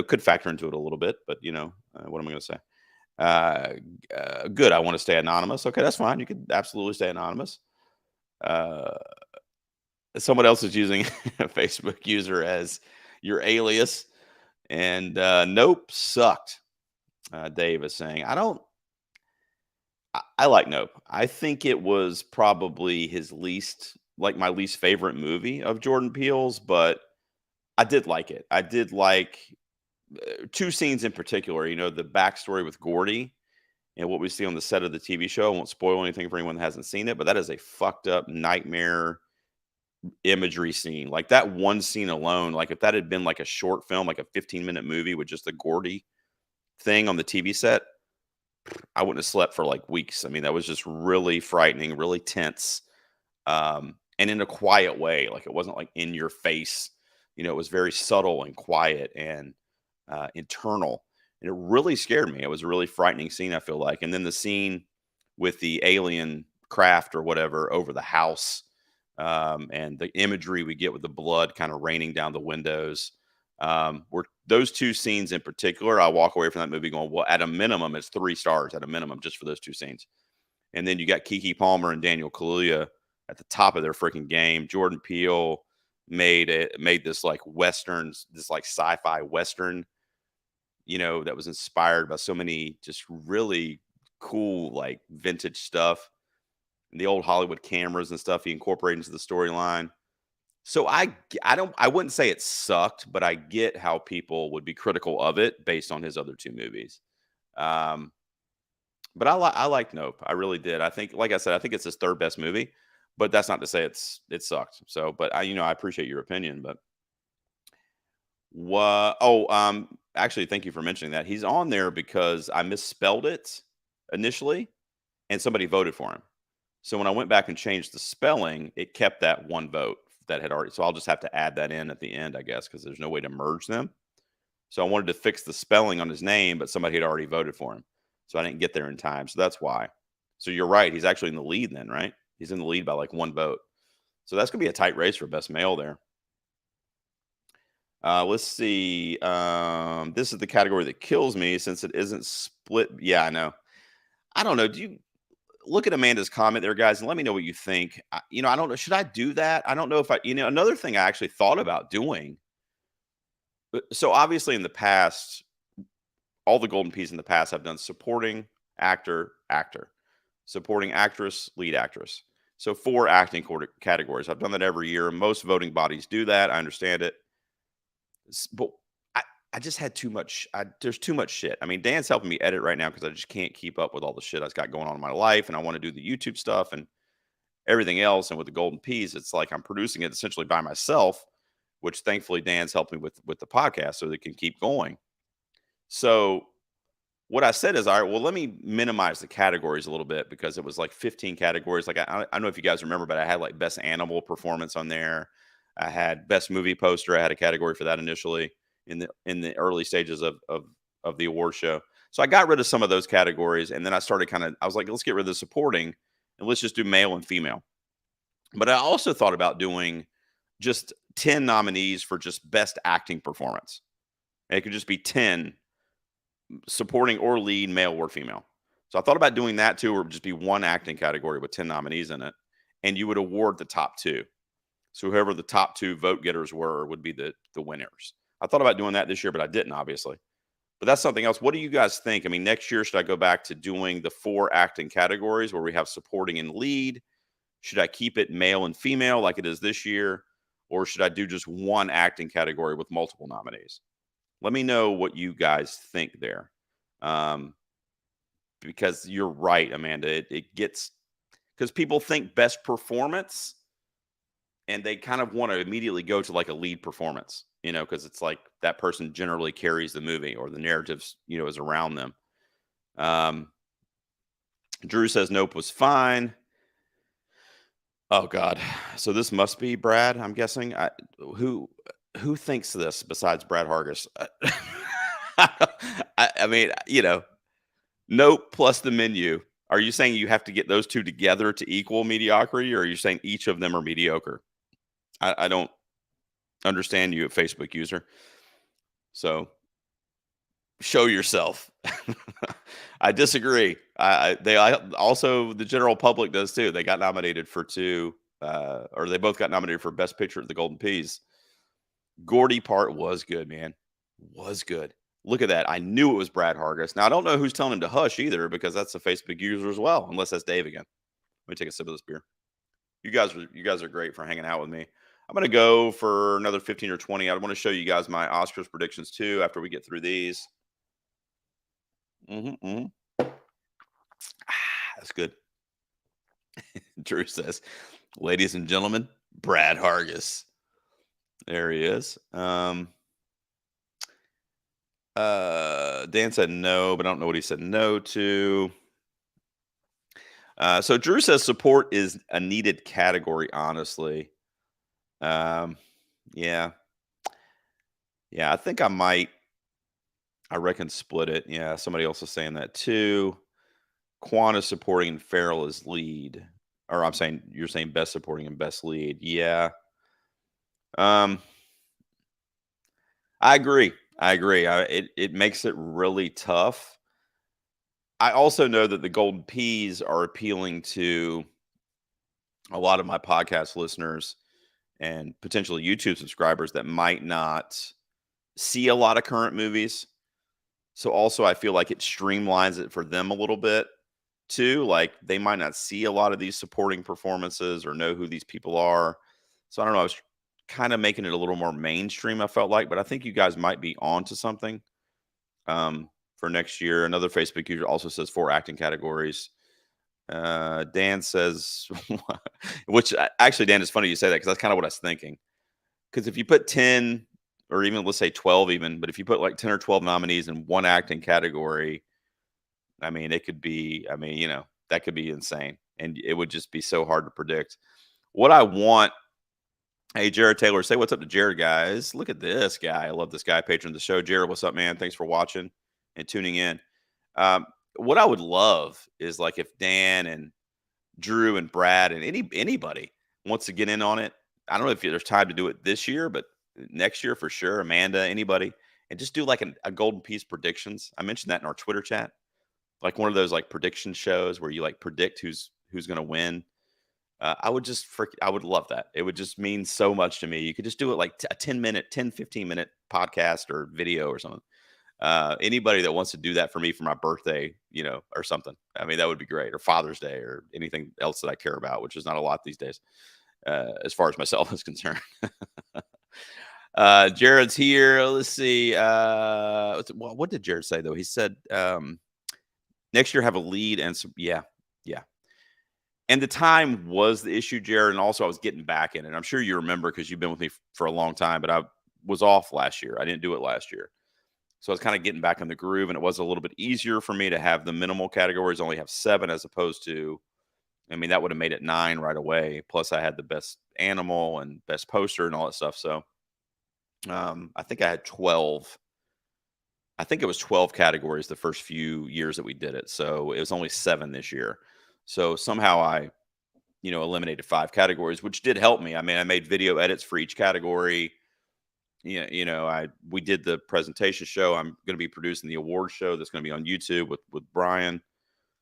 could factor into it a little bit. But what am I going to say? Good. I want to stay anonymous. Okay, that's fine. You could absolutely stay anonymous. Someone else is using a Facebook user as your alias, and Nope sucked. Dave is saying, I like Nope. I think it was probably my least favorite movie of Jordan Peele's, but I did like it. I did like 2 scenes in particular. The backstory with Gordy and what we see on the set of the TV show. I won't spoil anything for anyone that hasn't seen it, but that is a fucked up nightmare imagery scene. Like that one scene alone, like if that had been like a short film, like a 15-minute movie with just the Gordy thing on the TV set, I wouldn't have slept for like weeks. I mean, that was just really frightening, really tense. And in a quiet way. Like it wasn't like in your face. It was very subtle and quiet and internal. And it really scared me. It was a really frightening scene, I feel like. And then the scene with the alien craft or whatever over the house, and the imagery we get with the blood kind of raining down the windows. Were those 2 scenes in particular, I walk away from that movie going, well, at a minimum, it's 3 stars at a minimum just for those 2 scenes. And then you got Keke Palmer and Daniel Kaluuya at the top of their freaking game. Jordan Peele made this like westerns, this like sci-fi western, that was inspired by so many just really cool, like vintage stuff, the old Hollywood cameras and stuff he incorporated into the storyline. So I wouldn't say it sucked, but I get how people would be critical of it based on his other two movies. Um, but I like Nope. I really did. I think, like I said, I think it's his third best movie, but that's not to say it sucked. So, but I appreciate your opinion. But what? Oh, actually, thank you for mentioning that. He's on there because I misspelled it initially, and somebody voted for him. So when I went back and changed the spelling, it kept that one vote that had already. So I'll just have to add that in at the end, I guess, because there's no way to merge them. So I wanted to fix the spelling on his name, but somebody had already voted for him. So I didn't get there in time. So that's why. So you're right. He's actually in the lead then, right? He's in the lead by like one vote. So that's going to be a tight race for best male there. Let's see. This is the category that kills me since it isn't split. Yeah, I know. I don't know. Do you look at Amanda's comment there, guys, and let me know what you think? I don't know. Should I do that? I don't know if another thing I actually thought about doing. So obviously in the past, all the Golden Peas in the past have done supporting actor, supporting actress, lead actress. So 4 acting categories. I've done that every year. Most voting bodies do that. I understand it. But I just had too much. There's too much shit. I mean, Dan's helping me edit right now because I just can't keep up with all the shit I've got going on in my life. And I want to do the YouTube stuff and everything else. And with the Golden Peas, it's like I'm producing it essentially by myself, which thankfully Dan's helped me with the podcast so they can keep going. So what I said is, all right, well, let me minimize the categories a little bit because it was like 15 categories. Like I don't know if you guys remember, but I had like best animal performance on there. I had best movie poster. I had a category for that initially in the early stages of the award show. So I got rid of some of those categories, and then I started I was like, let's get rid of the supporting and let's just do male and female. But I also thought about doing just 10 nominees for just best acting performance. And it could just be 10 supporting or lead, male or female. So I thought about doing that too, or it would just be one acting category with 10 nominees in it, and you would award the top 2. So whoever the top 2 vote getters were would be the winners. I thought about doing that this year, but I didn't, obviously. But that's something else. What do you guys think? I mean, next year, should I go back to doing the 4 acting categories where we have supporting and lead? Should I keep it male and female like it is this year? Or should I do just one acting category with multiple nominees? Let me know what you guys think there. Because you're right, Amanda. It gets, because people think best performance and they kind of want to immediately go to like a lead performance, because it's like that person generally carries the movie or the narratives, is around them. Drew says Nope was fine. Oh God. So this must be Brad, I'm guessing. Who thinks this besides Brad Hargis? I mean, Nope plus the menu. Are you saying you have to get those two together to equal mediocrity, or are you saying each of them are mediocre? I don't understand you, a Facebook user. So show yourself. I disagree. They also, the general public does too. They got nominated for 2, or they both got nominated for Best Picture at the Golden Peas. Gordy part was good, man. Was good. Look at that. I knew it was Brad Hargis. Now I don't know who's telling him to hush either, because that's a Facebook user as well, unless that's Dave again. Let me take a sip of this beer. You guys are great for hanging out with me. I'm going to go for another 15 or 20. I want to show you guys my Oscars predictions too after we get through these. That's good. Drew says, ladies and gentlemen, Brad Hargis. There he is. Dan said no, but I don't know what he said no to. So Drew says support is a needed category, honestly. Yeah. I think I might. I reckon split it. Yeah, somebody else is saying that too. Quan is supporting and Farrell is lead. Or you're saying best supporting and best lead. Yeah. I agree. It makes it really tough. I also know that the Golden Peas are appealing to a lot of my podcast listeners and potentially YouTube subscribers that might not see a lot of current movies. So also I feel like it streamlines it for them a little bit. too. Like they might not see a lot of these supporting performances or know who these people are. So I don't know. I was kind of making it a little more mainstream, I felt like, but I think you guys might be onto something for next year. Another Facebook user also says 4 acting categories. Dan says, which actually, Dan, it's funny you say that because that's kind of what I was thinking. Because if you put 10 or even let's say 12, even, but if you put like 10 or 12 nominees in one acting category, I mean, it could be, I mean, that could be insane. And it would just be so hard to predict. What I want, hey, Jared Taylor, say what's up to Jared, guys. Look at this guy. I love this guy, patron of the show. Jared, what's up, man? Thanks for watching and tuning in. What I would love is like if Dan and Drew and Brad and anybody wants to get in on it. I don't know if there's time to do it this year, but next year for sure. Amanda, anybody, and just do like a golden piece predictions. I mentioned that in our Twitter chat, like one of those like prediction shows where you like predict who's going to win. I would just I would love that. It would just mean so much to me. You could just do it like a 15-minute podcast or video or something. Anybody that wants to do that for me for my birthday, or something. I mean, that would be great. Or Father's Day or anything else that I care about, which is not a lot these days, as far as myself is concerned. Jared's here. Let's see. What did Jared say though? He said next year have a lead and some. Yeah. And the time was the issue, Jared. And also I was getting back in it. I'm sure you remember because you've been with me for a long time, but I was off last year. I didn't do it last year. So I was kind of getting back in the groove, and it was a little bit easier for me to have the minimal categories only have 7 as opposed to, I mean, that would have made it 9 right away. Plus I had the best animal and best poster and all that stuff. So I think I had 12. I think it was 12 categories the first few years that we did it. So it was only 7 this year. So somehow I, eliminated 5 categories, which did help me. I mean, I made video edits for each category. Yeah, we did the presentation show. I'm going to be producing the award show that's going to be on YouTube with Brian.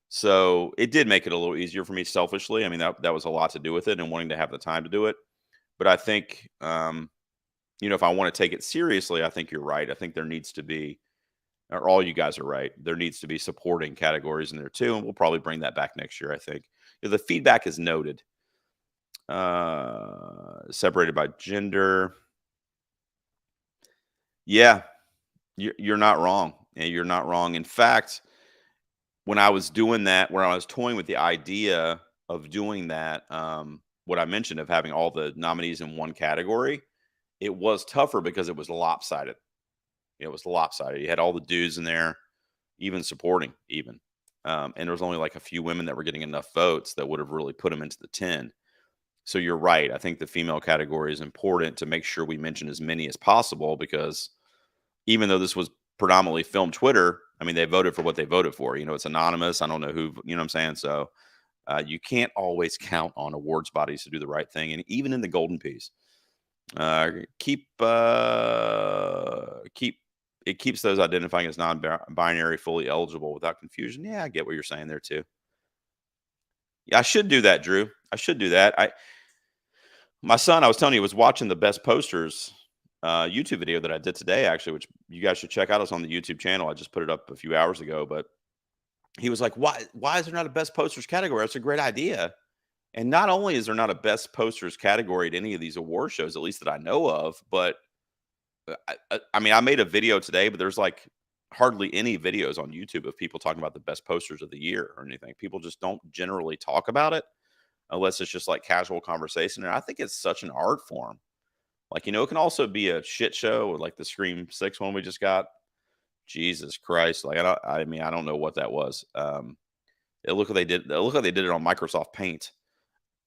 So it did make it a little easier for me selfishly. I mean, that was a lot to do with it and wanting to have the time to do it. But I think, if I want to take it seriously, I think you're right. I think there needs to be, or all you guys are right. There needs to be supporting categories in there too. And we'll probably bring that back next year, I think. The feedback is noted. Separated by gender. Yeah, you're not wrong. And you're not wrong. In fact, when I was doing that, where I was toying with the idea of doing that, what I mentioned of having all the nominees in one category, it was tougher because it was lopsided. It was lopsided. You had all the dudes in there, even supporting, even. And there was only like a few women that were getting enough votes that would have really put them into the 10. So you're right. I think the female category is important to make sure we mention as many as possible because even though this was predominantly film Twitter, I mean, they voted for what they voted for. It's anonymous. I don't know who, what I'm saying? So you can't always count on awards bodies to do the right thing. And even in the golden piece, it keeps those identifying as non-binary fully eligible without confusion. Yeah, I get what you're saying there too. Yeah, I should do that, Drew. I should do that. My son, I was telling you, was watching the best posters YouTube video that I did today, actually, which you guys should check out. It's on the YouTube channel. I just put it up a few hours ago, but he was like, why is there not a best posters category? That's a great idea. And not only is there not a best posters category at any of these award shows, at least that I know of, but I mean, I made a video today, but there's like hardly any videos on YouTube of people talking about the best posters of the year or anything. People just don't generally talk about it unless it's just like casual conversation. And I think it's such an art form. Like, it can also be a shit show like the Scream 6 one we just got. Jesus Christ. Like, I mean, I don't know what that was. It looked like they did it on Microsoft Paint.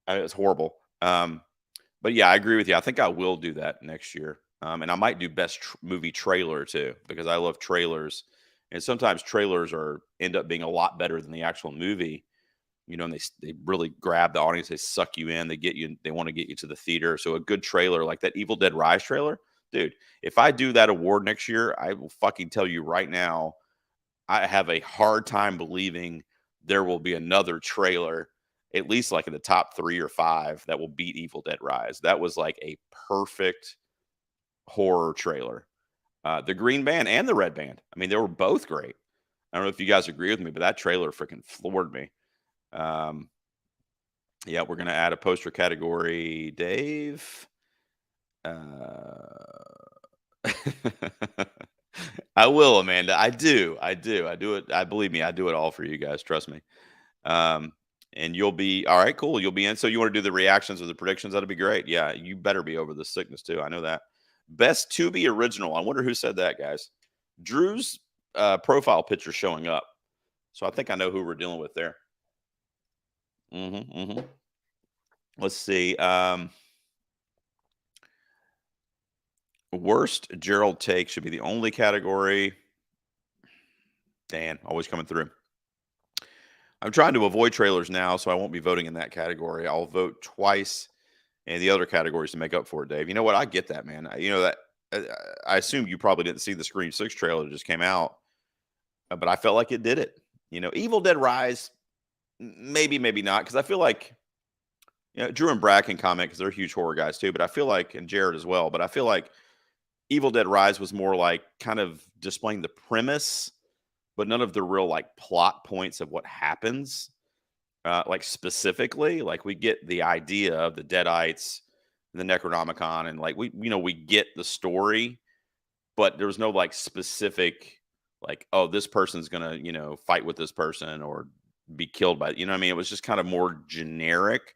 It's horrible. But yeah, I agree with you. I think I will do that next year. And I might do best movie trailer too, because I love trailers. And sometimes trailers end up being a lot better than the actual movie. And they really grab the audience. They suck you in. They want to get you to the theater. So a good trailer like that Evil Dead Rise trailer, dude, if I do that award next year, I will fucking tell you right now, I have a hard time believing there will be another trailer, at least like in the top 3 or 5, that will beat Evil Dead Rise. That was like a perfect horror trailer. The green band and the red band. I mean, they were both great. I don't know if you guys agree with me, but that trailer freaking floored me. Um, yeah, we're gonna add a poster category, Dave. Uh, I will, Amanda. I do. I do. I do it. I believe me. I do it all for you guys. Trust me. Um, and you'll be all right. Cool. You'll be in. So you want to do the reactions or the predictions? That'd be great. Yeah, you better be over the sickness too. I know that. Best to be original. I wonder who said that, guys. Drew's profile picture showing up. So I think I know who we're dealing with there. Hmm. Let's see. Worst Gerald take should be the only category. Dan, always coming through. I'm trying to avoid trailers now, so I won't be voting in that category. I'll vote twice in the other categories to make up for it, Dave. You know what? I get that, man. You know that. I assume you probably didn't see the Scream 6 trailer that just came out, but I felt like it did it. Evil Dead Rise, maybe, maybe not, because I feel like Drew and Brad can comment because they're huge horror guys too. But I feel like, and Jared as well. But I feel like Evil Dead Rise was more like kind of displaying the premise, but none of the real like plot points of what happens. Like specifically, like we get the idea of the Deadites, the Necronomicon, and like we get the story, but there was no like specific, like, oh, this person's gonna fight with this person or be killed by, what I mean. It was just kind of more generic.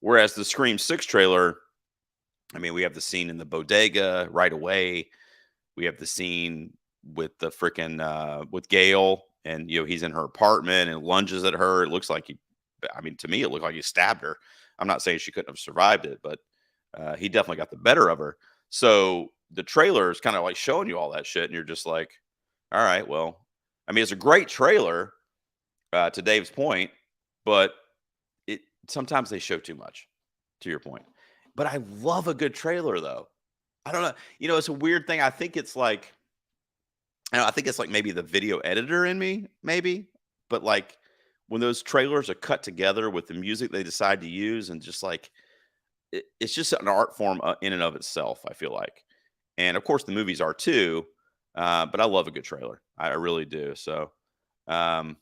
Whereas the Scream 6 trailer, I mean, we have the scene in the bodega right away. We have the scene with the freaking with Gail, and he's in her apartment and lunges at her. It looks like I mean, to me, it looked like he stabbed her. I'm not saying she couldn't have survived it, but he definitely got the better of her. So the trailer is kind of like showing you all that shit, and you're just like, all right, well, I mean, it's a great trailer to Dave's point, but it sometimes they show too much. To your point, but I love a good trailer though. I don't know. It's a weird thing. I think it's like maybe the video editor in me, maybe. But like when those trailers are cut together with the music they decide to use, and just like it's just an art form in and of itself, I feel like. And of course, the movies are too. But I love a good trailer. I really do. So um,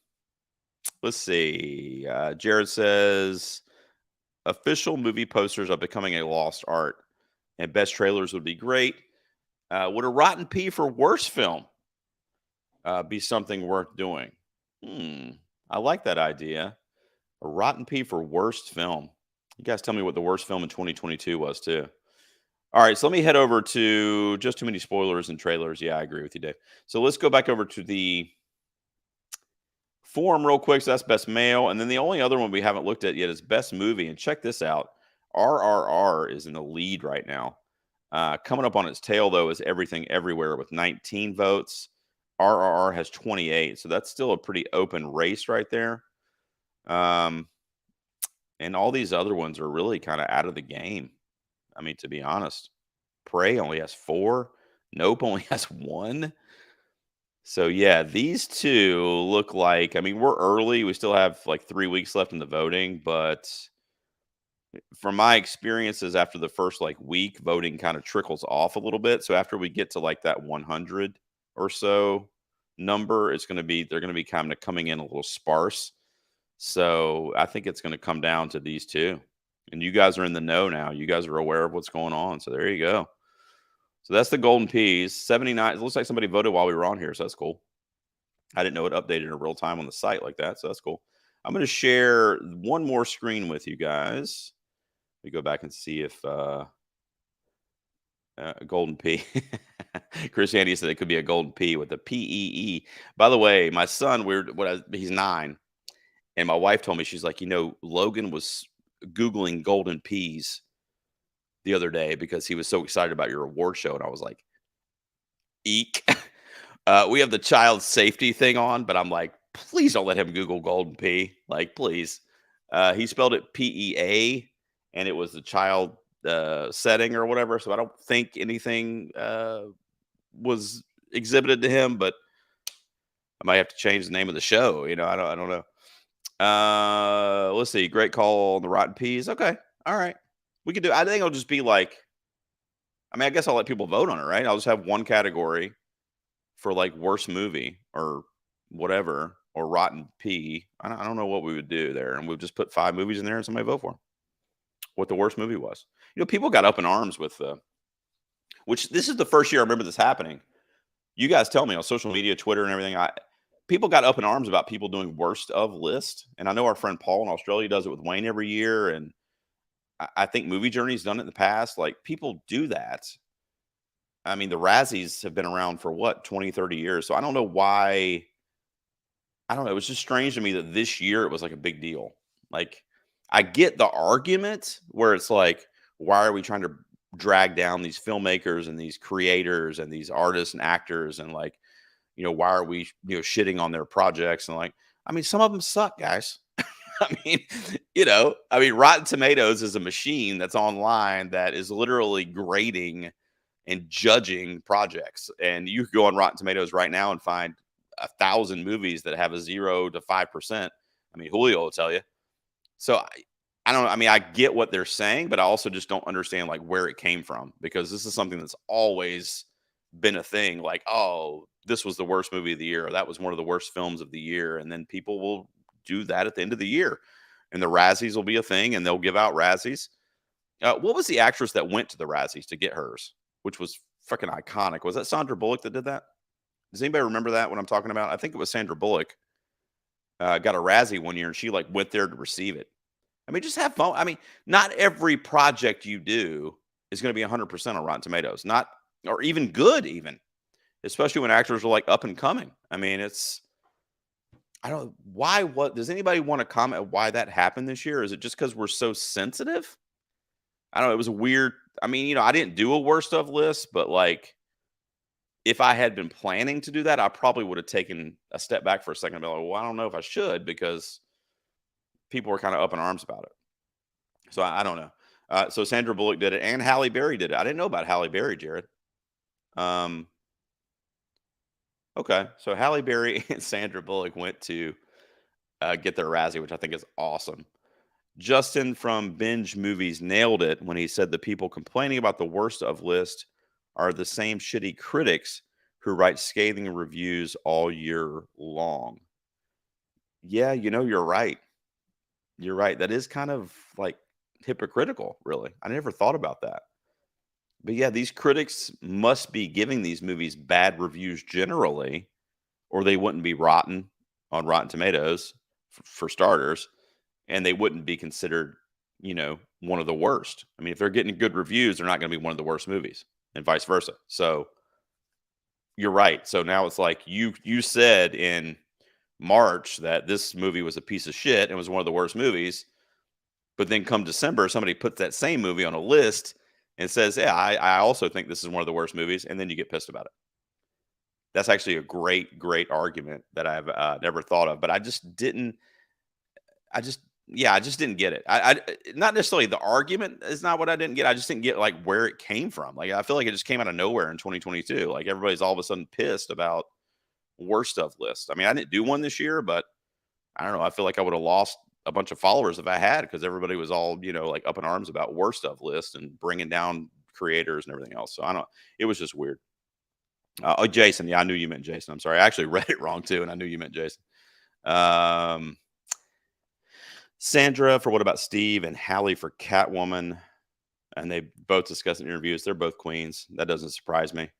let's see. Jared says official movie posters are becoming a lost art, and best trailers would be great. Would a rotten P for worst film be something worth doing? I like that idea. A rotten P for worst film. You guys tell me what the worst film in 2022 was too. All right, so let me head over to just too many spoilers and trailers. Yeah, I agree with you, Dave. So let's go back over to the forum real quick. So that's best male, and then the only other one we haven't looked at yet is best movie. And check this out: RRR is in the lead right now. Coming up on its tail though is Everything Everywhere with 19 votes. RRR has 28, so that's still a pretty open race right there. And all these other ones are really kind of out of the game. I mean, to be honest, Prey only has 4. Nope only has 1. So yeah, these two look like, I mean, we're early. We still have like 3 weeks left in the voting, but from my experiences after the first like week, voting kind of trickles off a little bit. So after we get to like that 100 or so number, they're going to be kind of coming in a little sparse. So I think it's going to come down to these two. And you guys are in the know now. You guys are aware of what's going on. So there you go. So that's the golden peas. 79. It looks like somebody voted while we were on here. So that's cool. I didn't know it updated in real time on the site like that. So that's cool. I'm going to share one more screen with you guys. Let me go back and see if golden P. Christianity said it could be a golden P with a PEE. By the way, my son, he's 9. And my wife told me, she's like, Logan was Googling golden peas the other day because he was so excited about your award show. And I was like, eek. We have the child safety thing on, but I'm like, please don't let him Google golden pea. Like, please. He spelled it PEA, and it was the child setting or whatever. So I don't think anything was exhibited to him, but I might have to change the name of the show. I don't know. Let's see. Great call on the rotten peas. Okay. All right. We could do, I think it'll just be like, I mean, I guess I'll let people vote on it, right? I'll just have one category for like worst movie or whatever. or Rotten P. I don't know what we would do there, and we'd just put 5 movies in there and somebody vote for them. What the worst movie was. People got up in arms with which this is the first year I remember this happening. You guys tell me on social media, Twitter, and everything. People got up in arms about people doing worst of list, and I know our friend Paul in Australia does it with Wayne every year, and I think Movie Journey's done it in the past. Like, people do that. I mean, the Razzies have been around for what, 20, 30 years. So I don't know why. I don't know. It was just strange to me that this year it was like a big deal. Like, I get the argument where it's like, why are we trying to drag down these filmmakers and these creators and these artists and actors, and like, why are we shitting on their projects? And like, I mean, some of them suck, guys. I mean, Rotten Tomatoes is a machine that's online that is literally grading and judging projects. And you could go on Rotten Tomatoes right now and find 1,000 movies that have a 0 to 5%. I mean, Julio will tell you. So I don't know. I mean, I get what they're saying, but I also just don't understand like where it came from, because this is something that's always been a thing. Like, oh, this was the worst movie of the year, or that was one of the worst films of the year. And then people will do that at the end of the year, and the Razzies will be a thing, and they'll give out Razzies. What was the actress that went to the Razzies to get hers, which was freaking iconic? Was that Sandra Bullock that did that? Does anybody remember that, what I'm talking about? I think it was Sandra Bullock. Got a Razzie one year, and she like went there to receive it. I mean, just have fun. I mean, not every project you do is going to be 100% on Rotten Tomatoes, not, or even good, even, especially when actors are like up and coming. I mean, I don't know why. What does anybody want to comment why that happened this year? Is it just because we're so sensitive? I don't know. It was a weird. I mean, I didn't do a worst of list, but like, if I had been planning to do that, I probably would have taken a step back for a second and be like, well, I don't know if I should, because people were kind of up in arms about it. So I don't know. So Sandra Bullock did it, and Halle Berry did it. I didn't know about Halle Berry, Jared. Okay, so Halle Berry and Sandra Bullock went to get their Razzie, which I think is awesome. Justin from Binge Movies nailed it when he said the people complaining about the worst of list are the same shitty critics who write scathing reviews all year long. Yeah, you're right. You're right. That is kind of like hypocritical, really. I never thought about that. But yeah, these critics must be giving these movies bad reviews generally, or they wouldn't be rotten on Rotten Tomatoes, for starters, and they wouldn't be considered, one of the worst. I mean, if they're getting good reviews, they're not going to be one of the worst movies, and vice versa. So you're right. So now it's like you said in March that this movie was a piece of shit and was one of the worst movies. But then come December, somebody puts that same movie on a list and says, yeah, I also think this is one of the worst movies. And then you get pissed about it. That's actually a great, great argument that I've never thought of. But I just didn't get it. I not necessarily the argument is not what I didn't get. I just didn't get like where it came from. Like, I feel like it just came out of nowhere in 2022. Like, everybody's all of a sudden pissed about worst of list. I mean, I didn't do one this year, but I don't know. I feel like I would have lost a bunch of followers if I had, because everybody was all, like up in arms about worst of list and bringing down creators and everything else. So it was just weird. Oh, Jason. Yeah, I knew you meant Jason. I'm sorry. I actually read it wrong too, and I knew you meant Jason. Sandra for What About Steve, and Halle for Catwoman. And they both discussed in interviews. They're both queens. That doesn't surprise me.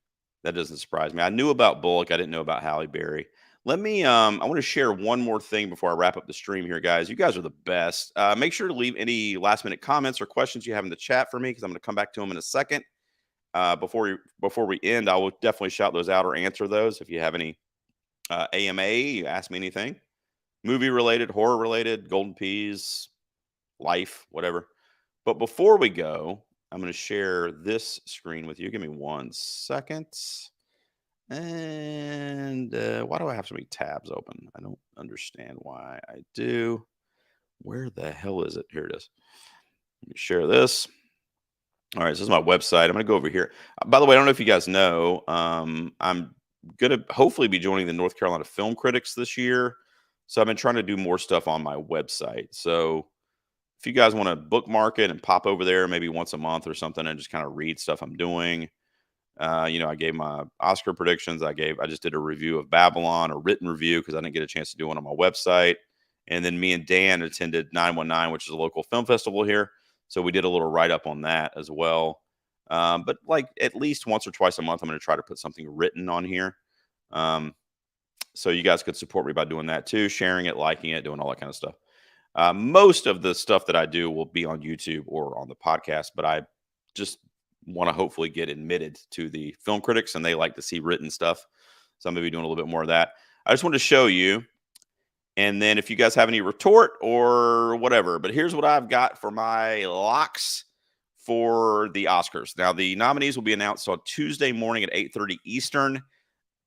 I knew about Bullock. I didn't know about Halle Berry. Let me, I want to share one more thing before I wrap up the stream here, guys. You guys are the best. Make sure to leave any last minute comments or questions you have in the chat for me, because I'm going to come back to them in a second. Before we end, I will definitely shout those out or answer those. If you have any AMA, you ask me anything. Movie related, horror related, golden peas, life, whatever. But before we go, I'm going to share this screen with you. Give me 1 second. And why do I have so many tabs open? I don't understand why I do. Where the hell is it? Here it is. Let me share this. All right, this is my website. I'm going to go over here. By the way, I don't know if you guys know, I'm going to hopefully be joining the North Carolina Film Critics this year. So I've been trying to do more stuff on my website. So if you guys want to bookmark it and pop over there maybe once a month or something and just kind of read stuff I'm doing, I gave my Oscar predictions. I just did a review of Babylon, a written review, because I didn't get a chance to do one on my website. And then me and Dan attended 919, which is a local film festival here. So we did a little write up on that as well. But like at least once or twice a month, I'm going to try to put something written on here. So you guys could support me by doing that too, sharing it, liking it, doing all that kind of stuff. Most of the stuff that I do will be on YouTube or on the podcast, but I just want to hopefully get admitted to the film critics, and they like to see written stuff. So I'm going to be doing a little bit more of that. I just wanted to show you. And then if you guys have any retort or whatever, but here's what I've got for my locks for the Oscars. Now, the nominees will be announced on Tuesday morning at 8:30 Eastern.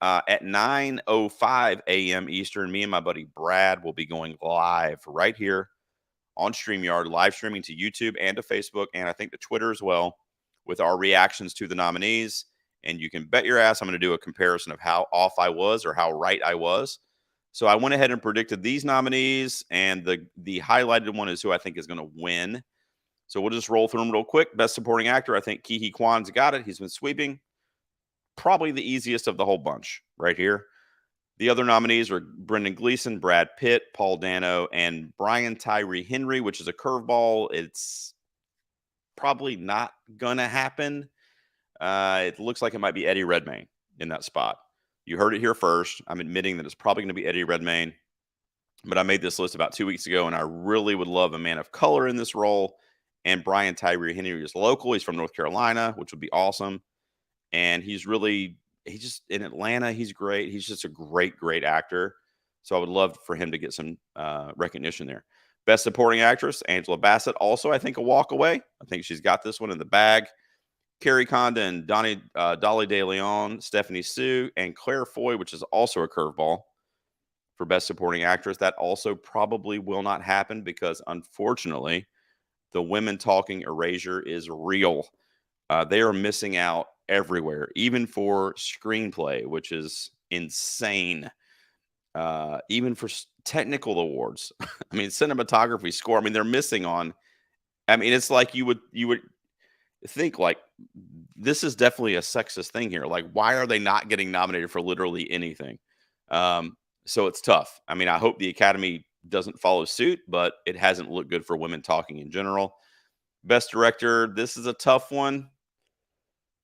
At 9:05 a.m. Eastern, me and my buddy Brad will be going live right here on StreamYard, live streaming to YouTube and to Facebook, and I think to Twitter as well, with our reactions to the nominees. And you can bet your ass I'm going to do a comparison of how off I was or how right I was. So I went ahead and predicted these nominees, and the highlighted one is who I think is going to win. So we'll just roll through them real quick. Best Supporting Actor, I think Ke Huy Quan's got it. He's been sweeping. Probably the easiest of the whole bunch right here. The other nominees are Brendan Gleeson, Brad Pitt, Paul Dano, and Brian Tyree Henry, which is a curveball. It's probably not going to happen. It looks like it might be Eddie Redmayne in that spot. You heard it here first. I'm admitting that it's probably going to be Eddie Redmayne, but I made this list about 2 weeks ago, and I really would love a man of color in this role. And Brian Tyree Henry is local. He's from North Carolina, which would be awesome. And he's just in Atlanta. He's great. He's just a great, great actor. So I would love for him to get some recognition there. Best Supporting Actress, Angela Bassett. Also, I think a walk away. I think she's got this one in the bag. Carrie Condon, Dolly De Leon, Stephanie Sue, and Claire Foy, which is also a curveball for Best Supporting Actress. That also probably will not happen because, unfortunately, the women talking erasure is real. They are missing out everywhere, even for screenplay, which is insane. Even for technical awards. I mean, cinematography, score. I mean, they're missing on. I mean, it's like you would think like this is definitely a sexist thing here. Like, why are they not getting nominated for literally anything? So it's tough. I mean, I hope the Academy doesn't follow suit, but it hasn't looked good for women talking in general. Best Director, this is a tough one.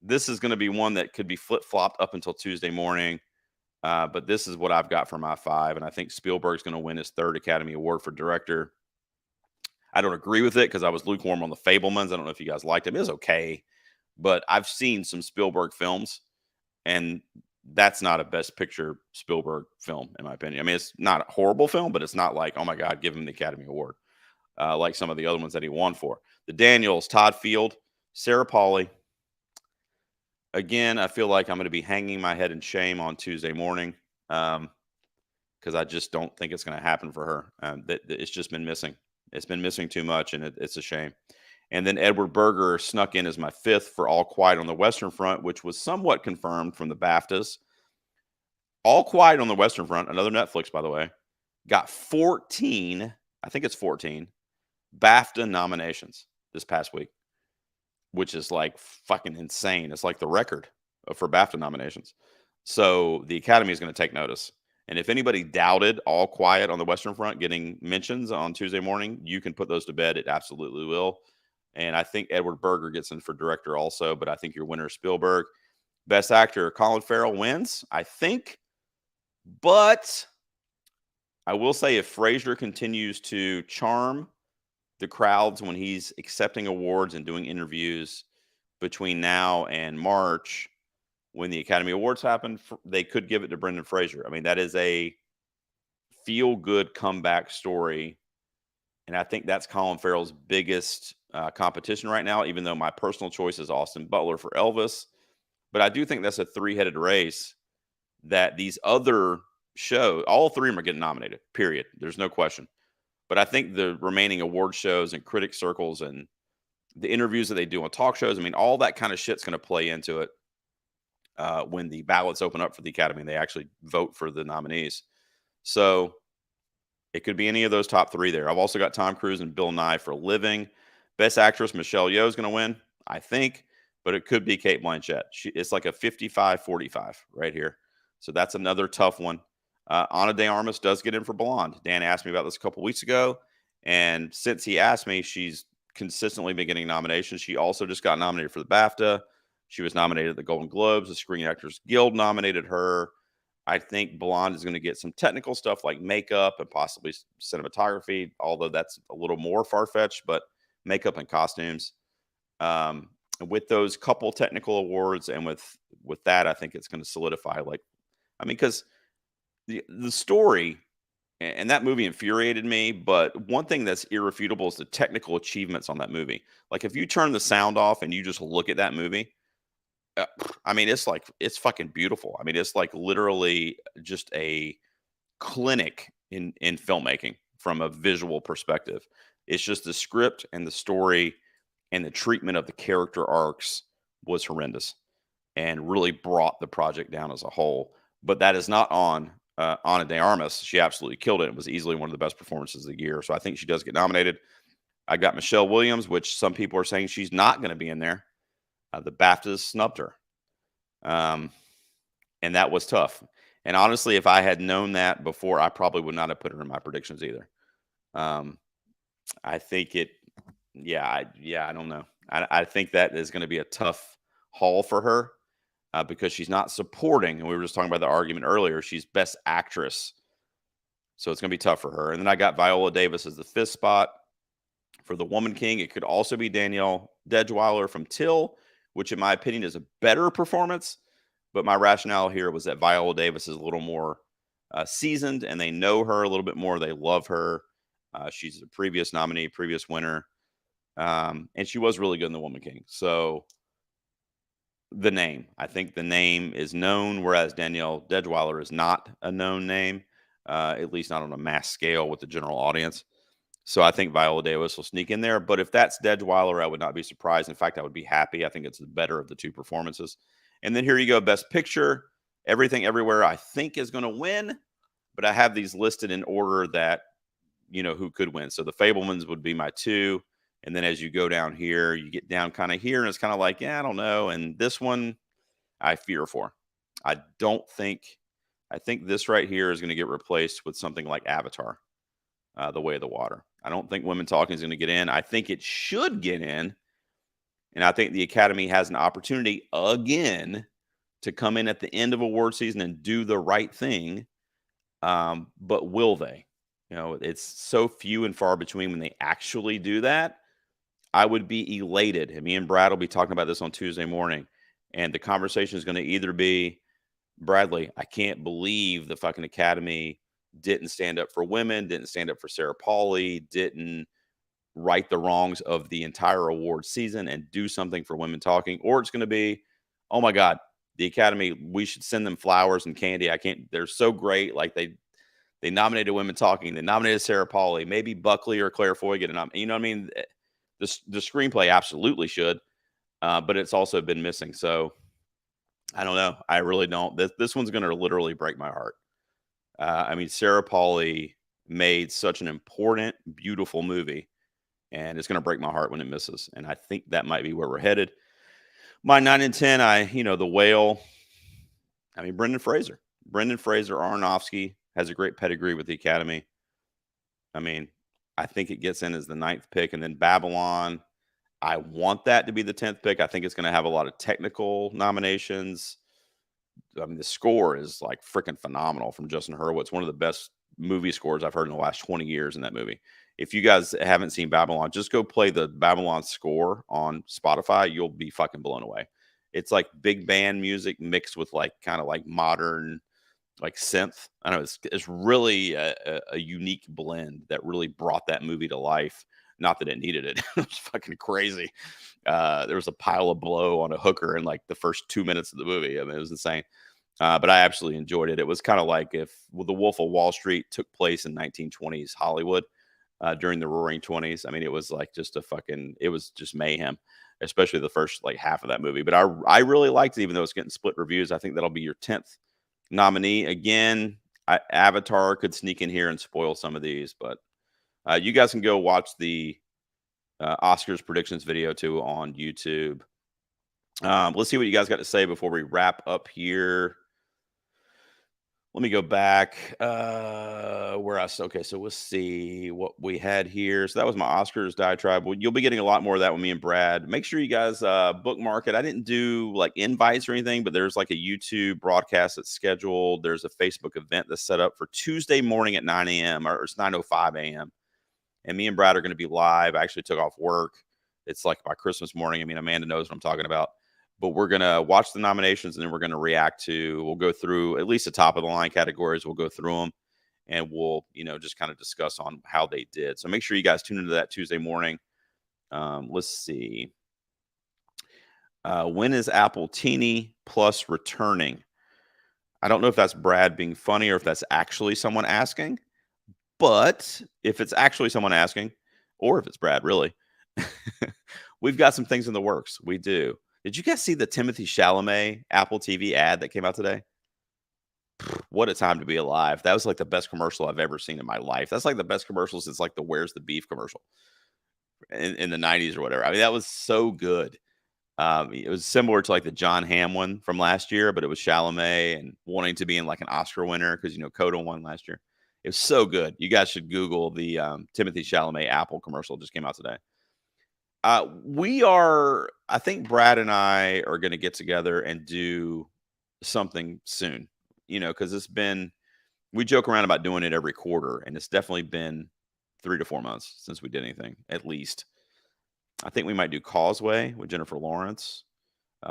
This is going to be one that could be flip-flopped up until Tuesday morning. But this is what I've got for my 5. And I think Spielberg's going to win his 3rd Academy Award for director. I don't agree with it because I was lukewarm on The Fabelmans. I don't know if you guys liked it. It was okay. But I've seen some Spielberg films, and that's not a Best Picture Spielberg film, in my opinion. I mean, it's not a horrible film, but it's not like, oh, my God, give him the Academy Award, like some of the other ones that he won for. The Daniels, Todd Field, Sarah Polley. Again, I feel like I'm going to be hanging my head in shame on Tuesday morning because I just don't think it's going to happen for her. It's just been missing. It's been missing too much, and it's a shame. And then Edward Berger snuck in as my 5th for All Quiet on the Western Front, which was somewhat confirmed from the BAFTAs. All Quiet on the Western Front, another Netflix, by the way, got 14, I think it's 14, BAFTA nominations this past week, which is like fucking insane. It's like the record for BAFTA nominations. So the Academy is going to take notice. And if anybody doubted All Quiet on the Western Front getting mentions on Tuesday morning, you can put those to bed. It absolutely will. And I think Edward Berger gets in for director also, but I think your winner is Spielberg. Best Actor, Colin Farrell wins, I think. But I will say if Frasier continues to charm the crowds when he's accepting awards and doing interviews between now and March, when the Academy Awards happen, they could give it to Brendan Fraser. I mean, that is a feel-good comeback story, and I think that's Colin Farrell's biggest competition right now, even though my personal choice is Austin Butler for Elvis. But I do think that's a 3-headed race that these other shows, all 3 of them are getting nominated, period. There's no question. But I think the remaining award shows and critic circles and the interviews that they do on talk shows, I mean, all that kind of shit's going to play into it when the ballots open up for the Academy and they actually vote for the nominees. So it could be any of those top 3 there. I've also got Tom Cruise and Bill Nye for Living. Best Actress, Michelle Yeoh is going to win, I think. but it could be Kate Blanchett. It's like a 55-45 right here. So that's another tough one. Ana de Armas does get in for Blonde. Dan asked me about this a couple weeks ago, and since he asked me, she's consistently been getting nominations. She also just got nominated for the BAFTA. She was nominated at the Golden Globes. The Screen Actors Guild nominated her. I think Blonde is going to get some technical stuff like makeup and possibly cinematography, although that's a little more far-fetched, but makeup and costumes. With those couple technical awards and with that, I think it's going to solidify, like, I mean, because the story and that movie infuriated me, but one thing that's irrefutable is the technical achievements on that movie. Like, if you turn the sound off and you just look at that movie, I mean, it's fucking beautiful. I mean, it's like literally just a clinic in filmmaking from a visual perspective. It's just the script and the story and the treatment of the character arcs was horrendous and really brought the project down as a whole. But that is not on Ana de Armas. She absolutely killed it. It was easily one of the best performances of the year. So I think she does get nominated. I got Michelle Williams, which some people are saying she's not going to be in there. The BAFTAs snubbed her. And that was tough. And honestly, if I had known that before, I probably would not have put her in my predictions either. I think I don't know. I think that is going to be a tough haul for her because she's not supporting. And we were just talking about the argument earlier. She's Best Actress. So it's going to be tough for her. And then I got Viola Davis as the fifth spot. For the Woman King, it could also be Danielle Deadwyler from Till, which in my opinion is a better performance. But my rationale here was that Viola Davis is a little more seasoned, and they know her a little bit more. They love her. She's a previous nominee, previous winner. And she was really good in The Woman King. So I think the name is known, whereas Danielle Deadwyler is not a known name, at least not on a mass scale with the general audience. So I think Viola Davis will sneak in there. But if that's Deadwyler, I would not be surprised. In fact, I would be happy. I think it's the better of the two performances. And then here you go, Best Picture. Everything Everywhere, I think, is going to win. But I have these listed in order that, who could win. So The Fabelmans would be my 2. And then as you go down here, you get down kind of here, and it's kind of like, I don't know. And this one, I fear for. I think this right here is going to get replaced with something like Avatar, The Way of the Water. I don't think Women Talking is going to get in. I think it should get in. And I think the Academy has an opportunity again to come in at the end of award season and do the right thing. But will they? It's so few and far between when they actually do that. I would be elated. And me and Brad will be talking about this on Tuesday morning. And the conversation is going to either be, Bradley, I can't believe the fucking Academy didn't stand up for women, didn't stand up for Sarah Pauli, didn't right the wrongs of the entire award season and do something for Women Talking. Or it's going to be, oh my God, the Academy, we should send them flowers and candy. They're so great. Like they nominated Women Talking. They nominated Sarah Pauli. Maybe Buckley or Claire Foy get a nom. You know what I mean? The screenplay absolutely should, but it's also been missing. So I don't know. I really don't. This one's going to literally break my heart. I mean, Sarah Pauli made such an important, beautiful movie, and it's going to break my heart when it misses. And I think that might be where we're headed. My 9 and 10, The Whale. I mean, Brendan Fraser Aronofsky has a great pedigree with the Academy. I mean, I think it gets in as the 9th pick, and then Babylon. I want that to be the 10th pick. I think it's going to have a lot of technical nominations. I mean, the score is like freaking phenomenal from Justin Hurwitz. One of the best movie scores I've heard in the last 20 years in that movie. If you guys haven't seen Babylon, just go play the Babylon score on Spotify. You'll be fucking blown away. It's like big band music mixed with like kind of like modern, like synth. I know it's really a unique blend that really brought that movie to life. Not that it needed it. It was fucking crazy. There was a pile of blow on a hooker in like the first 2 minutes of the movie. I mean, it was insane. But I absolutely enjoyed it. It was kind of like if The Wolf of Wall Street took place in 1920s Hollywood during the Roaring 20s. I mean, it was like it was just mayhem, especially the first like half of that movie. But I really liked it, even though it's getting split reviews. I think that'll be your 10th nominee. Again, Avatar could sneak in here and spoil some of these, but you guys can go watch the Oscars predictions video too on YouTube. Let's see what you guys got to say before we wrap up here. Let me go back. Where I okay, so we'll see what we had here. So that was my Oscars diatribe. Well, you'll be getting a lot more of that with me and Brad. Make sure you guys bookmark it. I didn't do like invites or anything, but there's like a YouTube broadcast that's scheduled. There's a Facebook event that's set up for Tuesday morning at 9 a.m. or it's 9:05 a.m. And me and Brad are going to be live. I actually took off work. It's like my Christmas morning. I mean, Amanda knows what I'm talking about. But we're going to watch the nominations and then we're going to react to, we'll go through at least the top of the line categories. We'll go through them and we'll, just kind of discuss on how they did. So make sure you guys tune into that Tuesday morning. Let's see. When is Apple TV Plus returning? I don't know if that's Brad being funny or if that's actually someone asking. But if it's actually someone asking, or if it's Brad, really, we've got some things in the works. We do. Did you guys see the Timothy Chalamet Apple TV ad that came out today? What a time to be alive. That was like the best commercial I've ever seen in my life. That's like the best commercial since like the Where's the Beef commercial in the 90s or whatever. I mean, that was so good. It was similar to like the John Hamm one from last year, but it was Chalamet and wanting to be in like an Oscar winner because, Coda won last year. It was so good. You guys should Google the Timothy Chalamet Apple commercial. Just came out today. I think Brad and I are going to get together and do something soon, because we joke around about doing it every quarter, and it's definitely been 3 to 4 months since we did anything, at least. I think we might do Causeway with Jennifer Lawrence.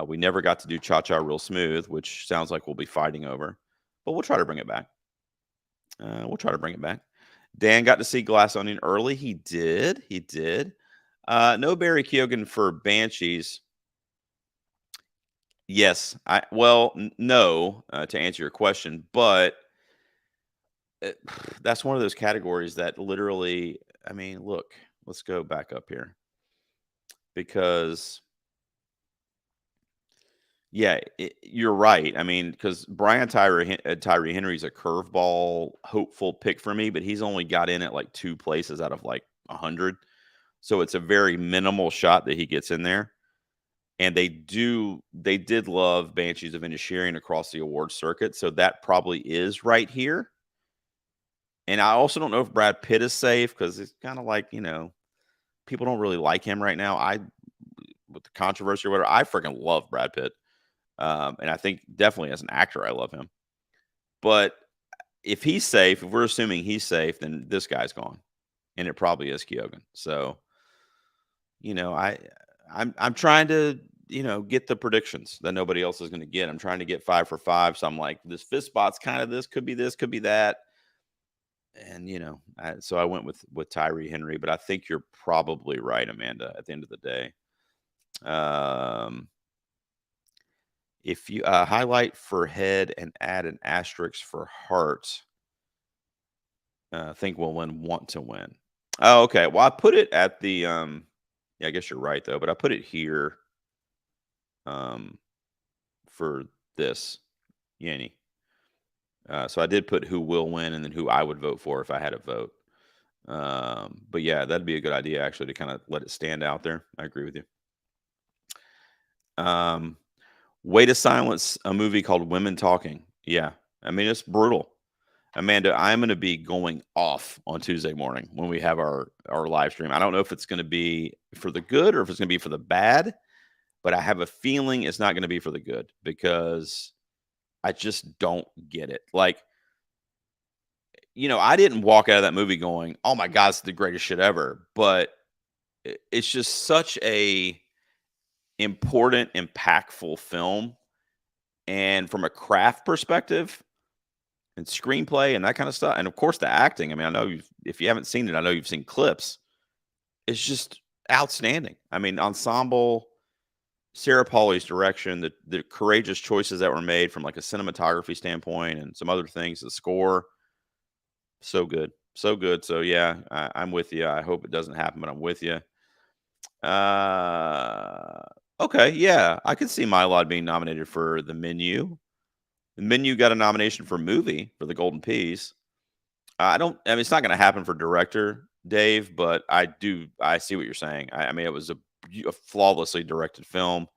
We never got to do Cha Cha Real Smooth, which sounds like we'll be fighting over, but we'll try to bring it back. Dan got to see Glass Onion early. He did. No Barry Keoghan for Banshees. Yes. No, to answer your question, but that's one of those categories that literally, I mean, look, let's go back up here because yeah, you're right. I mean, because Brian Tyree Henry's a curveball hopeful pick for me, but he's only got in at like 2 places out of like 100. So it's a very minimal shot that he gets in there. And they did love Banshees of Inisherin across the award circuit. So that probably is right here. And I also don't know if Brad Pitt is safe because it's kind of like, people don't really like him right now. With the controversy or whatever, I freaking love Brad Pitt. And I think definitely as an actor, I love him. But if he's safe, if we're assuming he's safe, then this guy's gone. And it probably is Keoghan. So, I'm trying to, get the predictions that nobody else is going to get. I'm trying to get 5 for 5. So I'm like, this fifth spot's kind of this, could be that. And, so I went with Tyree Henry, but I think you're probably right, Amanda, at the end of the day. If you highlight for head and add an asterisk for heart, think we'll want to win. Oh, okay. Well, I put it at the, yeah, I guess you're right though, but I put it here, for this, Yanni. So I did put who will win and then who I would vote for if I had a vote. But yeah, that'd be a good idea actually to kind of let it stand out there. I agree with you. Way to silence a movie called Women Talking. Yeah. I mean, it's brutal. Amanda, I'm going to be going off on Tuesday morning when we have our live stream. I don't know if it's going to be for the good or if it's going to be for the bad, but I have a feeling it's not going to be for the good because I just don't get it. Like, I didn't walk out of that movie going, "Oh my God, it's the greatest shit ever." But it's just such a important, impactful film. And from a craft perspective and screenplay and that kind of stuff, and of course the acting. I mean, I know if you haven't seen it, I know you've seen clips. It's just outstanding. I mean, ensemble, Sarah Polley's direction, the courageous choices that were made from like a cinematography standpoint and some other things, the score, so good. So good. So yeah, I'm with you. I hope it doesn't happen, but I'm with you. Okay, yeah, I could see Mylod being nominated for The Menu. The Menu got a nomination for movie for the Golden Peas. I mean, it's not going to happen for director, Dave, but I see what you're saying. I mean, it was a flawlessly directed film.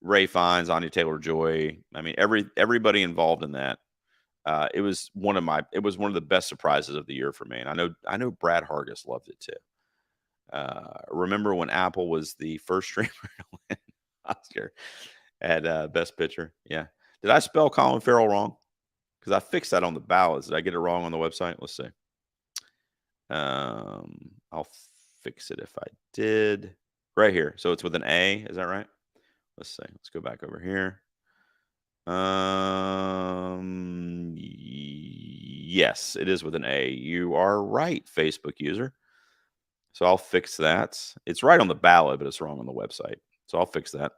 Ray Fiennes, Anya Taylor-Joy. I mean, everybody involved in that. It was one of the best surprises of the year for me, and I know Brad Hargis loved it too. Remember when Apple was the first streamer to win Oscar at Best Picture? Yeah. Did I spell Colin Farrell wrong? Because I fixed that on the ballots. Did I get it wrong on the website? Let's see. I'll fix it if I did. Right here. So it's with an A. Is that right? Let's see. Let's go back over here. Yes, it is with an A. You are right, Facebook user. So I'll fix that. It's right on the ballot, but it's wrong on the website. So I'll fix that.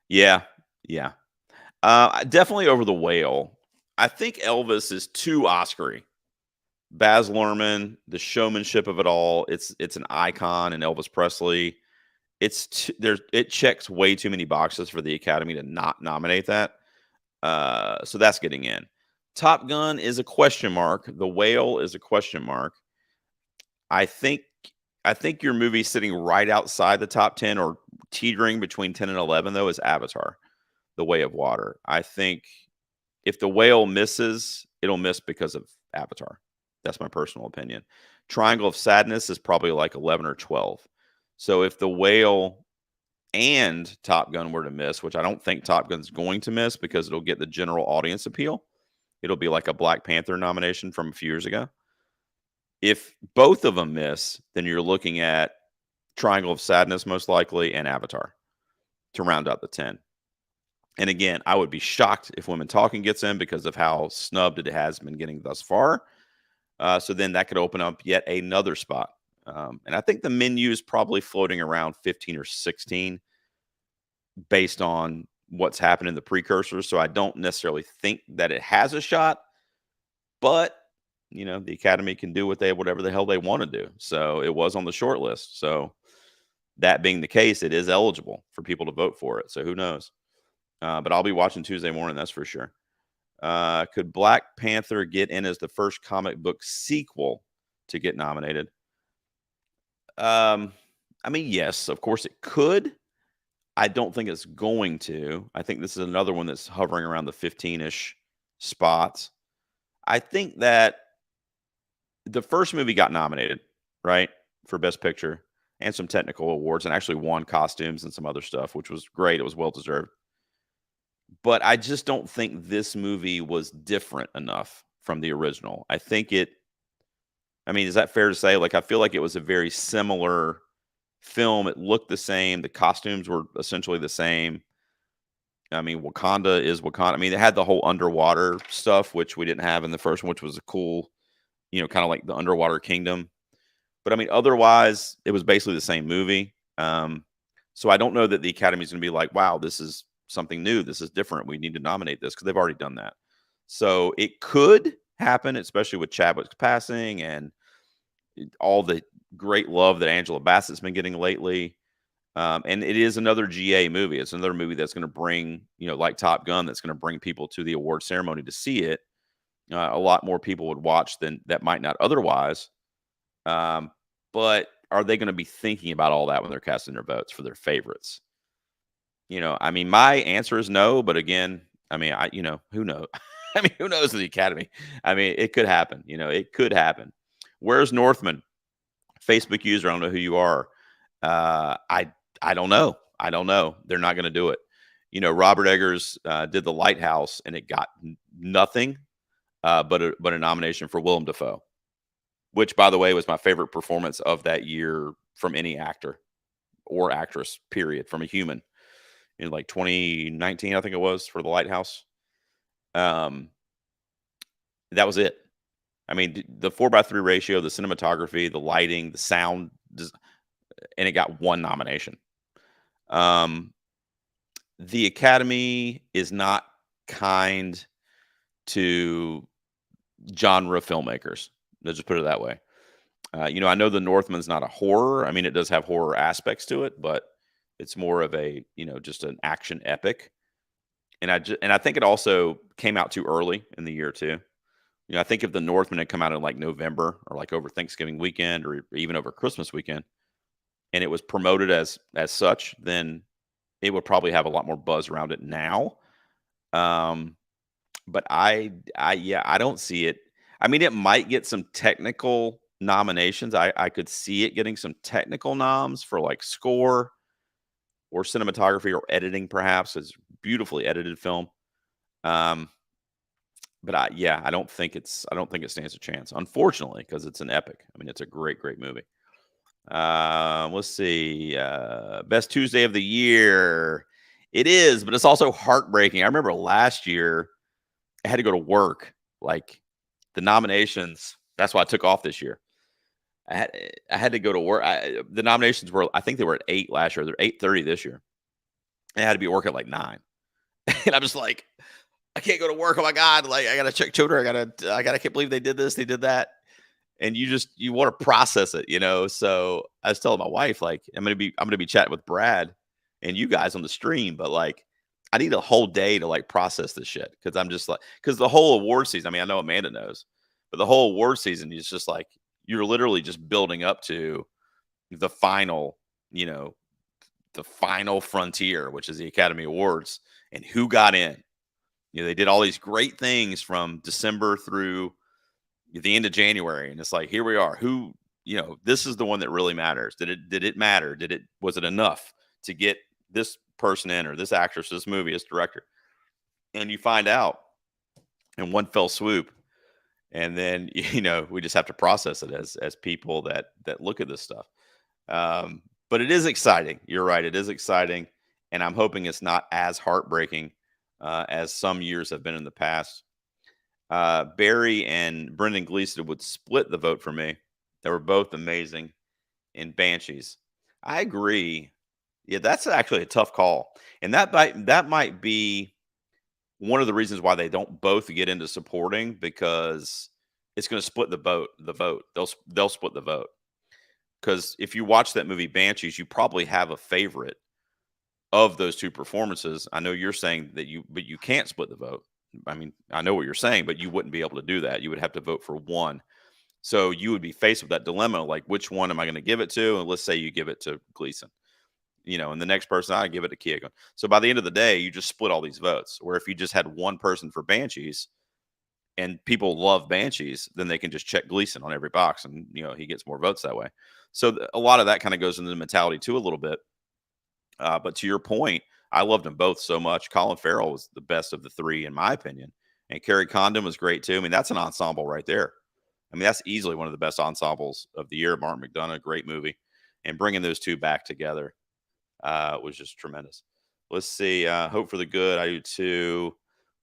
Yeah. Yeah. Definitely over The Whale. I think Elvis is too Oscar-y. Baz Luhrmann, the showmanship of it all. It's an icon in Elvis Presley. It checks way too many boxes for the Academy to not nominate that. So that's getting in. Top Gun is a question mark. The Whale is a question mark. I think your movie sitting right outside the top 10 or teetering between 10 and 11 though is Avatar, The Way of Water. I think if The Whale misses, it'll miss because of Avatar. That's my personal opinion. Triangle of Sadness is probably like 11 or 12. So if The Whale and Top Gun were to miss, which I don't think Top Gun's going to miss because it'll get the general audience appeal. It'll be like a Black Panther nomination from a few years ago. If both of them miss, then you're looking at Triangle of Sadness most likely and Avatar to round out the 10. And again, I would be shocked if Women Talking gets in because of how snubbed it has been getting thus far. So then that could open up yet another spot. And I think the menu is probably floating around 15 or 16 based on what's happened in the precursors. So I don't necessarily think that it has a shot, but the Academy can do whatever the hell they want to do. So it was on the short list. So that being the case, it is eligible for people to vote for it. So who knows? But I'll be watching Tuesday morning. That's for sure. Could Black Panther get in as the first comic book sequel to get nominated? I mean, yes, of course it could. I don't think it's going to. I think this is another one that's hovering around the 15-ish spots. I think that the first movie got nominated, right, for Best Picture and some technical awards and actually won costumes and some other stuff, which was great. It was well-deserved. But I just don't think this movie was different enough from the original. I mean, is that fair to say? Like, I feel like it was a very similar film. It looked the same. The costumes were essentially the same. I mean, Wakanda is Wakanda. I mean, it had the whole underwater stuff, which we didn't have in the first one, which was a cool, kind of like the underwater kingdom. But I mean, otherwise, it was basically the same movie. So I don't know that the Academy is going to be like, wow, this is something new. This is different. We need to nominate this because they've already done that. So it could happen, especially with Chadwick's passing and all the great love that Angela Bassett's been getting lately. And it is another GA movie. It's another movie that's going to bring, like Top Gun, that's going to bring people to the award ceremony to see it. A lot more people would watch than that might not otherwise. But are they going to be thinking about all that when they're casting their votes for their favorites? I mean, my answer is no. But again, I mean, who knows? I mean, who knows the Academy? I mean, it could happen. It could happen. Where's Northman? Facebook user, I don't know who you are. I don't know. I don't know. They're not going to do it. Robert Eggers did The Lighthouse, and it got nothing but a nomination for Willem Dafoe, which, by the way, was my favorite performance of that year from any actor or actress, period, from a human in like 2019, I think it was, for The Lighthouse. That was it. I mean, the 4:3 ratio, the cinematography, the lighting, the sound, and it got one nomination. The Academy is not kind to genre filmmakers. Let's just put it that way. I know The Northman's not a horror. I mean, it does have horror aspects to it, but it's more of a, just an action epic. And I think it also came out too early in the year too. I think if The Northman had come out in like November or like over Thanksgiving weekend or even over Christmas weekend, and it was promoted as such, then it would probably have a lot more buzz around it now. Um, but yeah, I don't see it. I mean, it might get some technical nominations. I could see it getting some technical noms for like score or cinematography or editing, perhaps. It's beautifully edited film. Um, but yeah, I don't think it stands a chance, unfortunately, because it's an epic. I mean, it's a great, great movie. Let's see. Best Tuesday of the year. It is, but it's also heartbreaking. I remember last year I had to go to work. Like the nominations. That's why I took off this year. I had to go to work. The nominations were, I think they were at 8 last year. They're 8:30 this year. I had to be at work at like 9. And I'm just like, I can't go to work. Oh my God. Like I gotta check Twitter. I can't believe they did this, they did that. And you want to process it, you know. So I was telling my wife, like, I'm gonna be chatting with Brad and you guys on the stream, but like I need a whole day to like process this shit. Cause I'm just like, cause the whole award season, I mean, I know Amanda knows, but the whole award season is just like you're literally just building up to the final, you know, the final frontier, which is the Academy Awards, and who got in. You know, they did all these great things from December through the end of January, and it's like, here we are. Who, you know, this is the one that really matters. Did it matter? Was it enough to get this person in or this actress, this movie, this director? And you find out in one fell swoop. And then, you know, we just have to process it as people that look at this stuff. But it is exciting. You're right. It is exciting. And I'm hoping it's not as heartbreaking as some years have been in the past. Barry and Brendan Gleeson would split the vote for me. They were both amazing in Banshees. I agree. Yeah, that's actually a tough call. And that might be one of the reasons why they don't both get into supporting, because it's going to split the vote. They'll split the vote. Because if you watch that movie Banshees, you probably have a favorite of those two performances. I know you're saying that but you can't split the vote. I mean, I know what you're saying, but you wouldn't be able to do that. You would have to vote for one. So you would be faced with that dilemma, like which one am I going to give it to? And let's say you give it to Gleason, you know, and the next person I give it to Keegan. So by the end of the day, you just split all these votes. Where if you just had one person for Banshees and people love Banshees, then they can just check Gleason on every box, and you know he gets more votes that way. So a lot of that kind of goes into the mentality too a little bit. But to your point, I loved them both so much. Colin Farrell was the best of the three, in my opinion, and Carrie Condon was great too. I mean, that's an ensemble right there. I mean, that's easily one of the best ensembles of the year. Martin McDonagh, great movie, and bringing those two back together was just tremendous. Let's see. Hope for the good. I do too.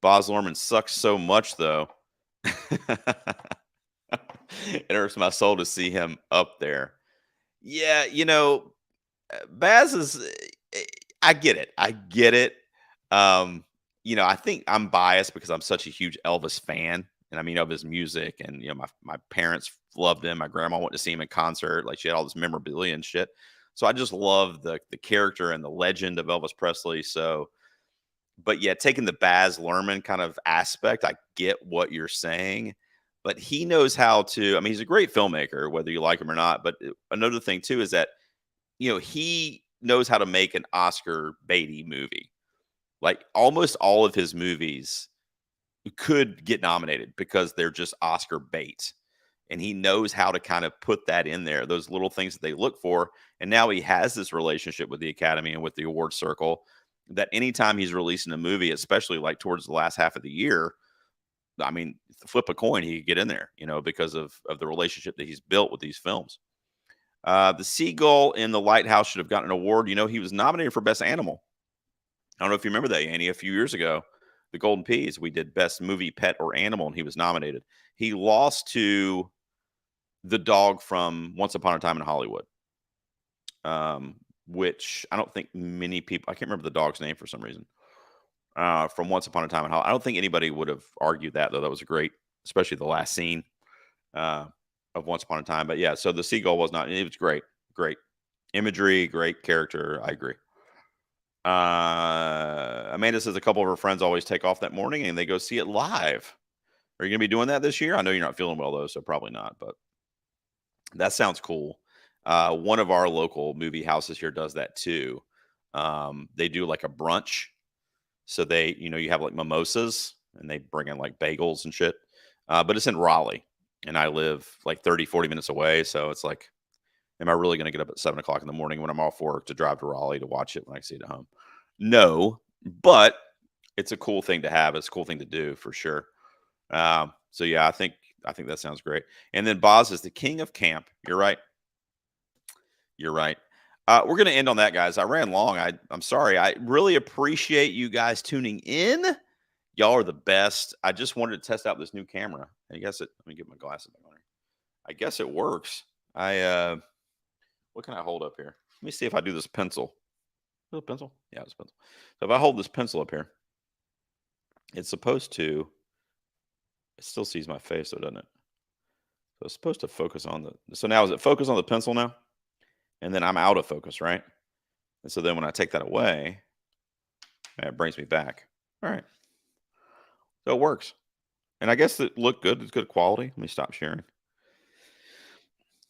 Boz Luhrmann sucks so much, though. It hurts my soul to see him up there. Yeah, you know, Baz is. I get it. I get it. Um, you know, I think I'm biased because I'm such a huge Elvis fan, and I mean of his music, and you know, my parents loved him. My grandma went to see him in concert. Like she had all this memorabilia and shit. So I just love the character and the legend of Elvis Presley. So, but yeah, taking the Baz Luhrmann kind of aspect, I get what you're saying, but he knows how to. I mean, he's a great filmmaker, whether you like him or not. But another thing too is that you know he knows how to make an Oscar baity movie. Like almost all of his movies could get nominated because they're just Oscar bait. And he knows how to kind of put that in there, those little things that they look for. And now he has this relationship with the Academy and with the award circle that anytime he's releasing a movie, especially like towards the last half of the year, I mean, flip a coin, he could get in there, you know, because of the relationship that he's built with these films. The Seagull in The Lighthouse should have gotten an award. You know, he was nominated for Best Animal. I don't know if you remember that, Annie. A few years ago, the Golden Peas, we did Best Movie, Pet, or Animal, and he was nominated. He lost to the dog from Once Upon a Time in Hollywood, which I don't think many people, I can't remember the dog's name for some reason, from Once Upon a Time in Hollywood. I don't think anybody would have argued that, though. That was a great, especially the last scene of Once Upon a Time. But yeah, so the Seagull was not, it was great. Great imagery, great character. I agree. Amanda says a couple of her friends always take off that morning and they go see it live. Are you going to be doing that this year? I know you're not feeling well, though, so probably not, but that sounds cool. One of our local movie houses here does that too. They do like a brunch. So they, you have like mimosas and they bring in like bagels and shit. But it's in Raleigh and I live like 30, 40 minutes away. So it's like, am I really going to get up at 7 o'clock in the morning when I'm off work to drive to Raleigh to watch it when I see it at home? No, but it's a cool thing to have. It's a cool thing to do for sure. So yeah, I think that sounds great. And then Boz is the king of camp. You're right. You're right. We're gonna end on that, guys. I ran long. I'm sorry. I really appreciate you guys tuning in. Y'all are the best. I just wanted to test out this new camera. I guess it. Let me get my glasses back on here. I guess it works. What can I hold up here? Let me see if I do this pencil. Is it a pencil? Yeah, it's a pencil. So if I hold this pencil up here, it's supposed to. It still sees my face, though, doesn't it? So it's supposed to focus on the. So now is it focus on the pencil now? And then I'm out of focus, right? And so then when I take that away, it brings me back. All right. So it works. And I guess it looked good. It's good quality. Let me stop sharing.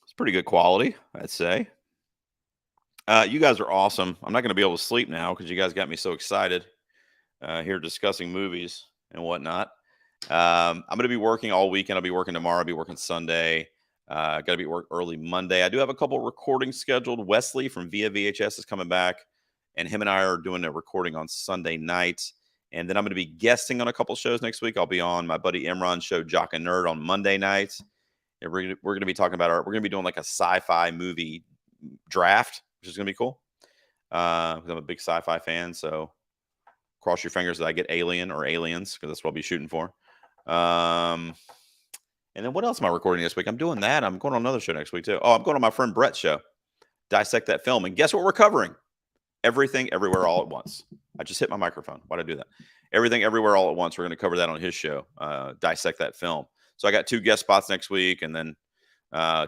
It's pretty good quality, I'd say. You guys are awesome. I'm not going to be able to sleep now because you guys got me so excited here discussing movies and whatnot. I'm going to be working all weekend. I'll be working tomorrow. I'll be working Sunday. Got to be work early Monday. I do have a couple recordings scheduled. Wesley from Via VHS is coming back, and him and I are doing a recording on Sunday night. And then I'm going to be guesting on a couple shows next week. I'll be on my buddy Imran's show, Jock and Nerd, on Monday nights. And we're going to be talking about we're going to be doing like a sci-fi movie draft, which is going to be cool. Because I'm a big sci-fi fan. So cross your fingers that I get Alien or Aliens, because that's what I'll be shooting for. And then what else am I recording this week? I'm doing that. I'm going on another show next week too. Oh, I'm going on my friend Brett's show, Dissect That Film. And guess what we're covering? Everything, Everywhere, All at Once. I just hit my microphone. Why'd I do that? Everything, Everywhere, All at Once. We're going to cover that on his show, Dissect That Film. So I got 2 guest spots next week. And then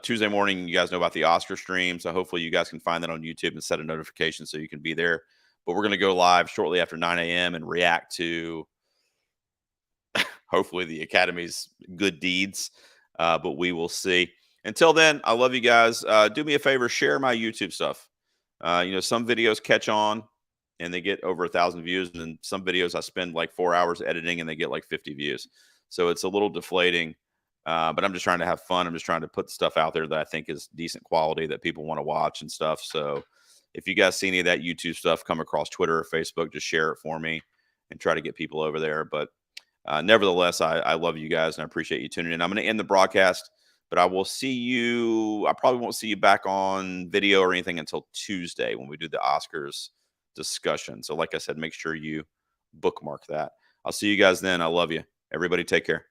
Tuesday morning, you guys know about the Oscar stream. So hopefully you guys can find that on YouTube and set a notification so you can be there. But we're going to go live shortly after 9 a.m. and react to hopefully the Academy's good deeds. But we will see. Until then, I love you guys. Do me a favor, share my YouTube stuff. Some videos catch on and they get over 1,000 views. And some videos I spend like 4 hours editing and they get like 50 views. So it's a little deflating. But I'm just trying to have fun. I'm just trying to put stuff out there that I think is decent quality that people want to watch and stuff. So if you guys see any of that YouTube stuff come across Twitter or Facebook, just share it for me and try to get people over there. But nevertheless, I love you guys and I appreciate you tuning in. I'm going to end the broadcast, but I will see you. I probably won't see you back on video or anything until Tuesday when we do the Oscars discussion. So like I said, make sure you bookmark that. I'll see you guys then. I love you. Everybody take care.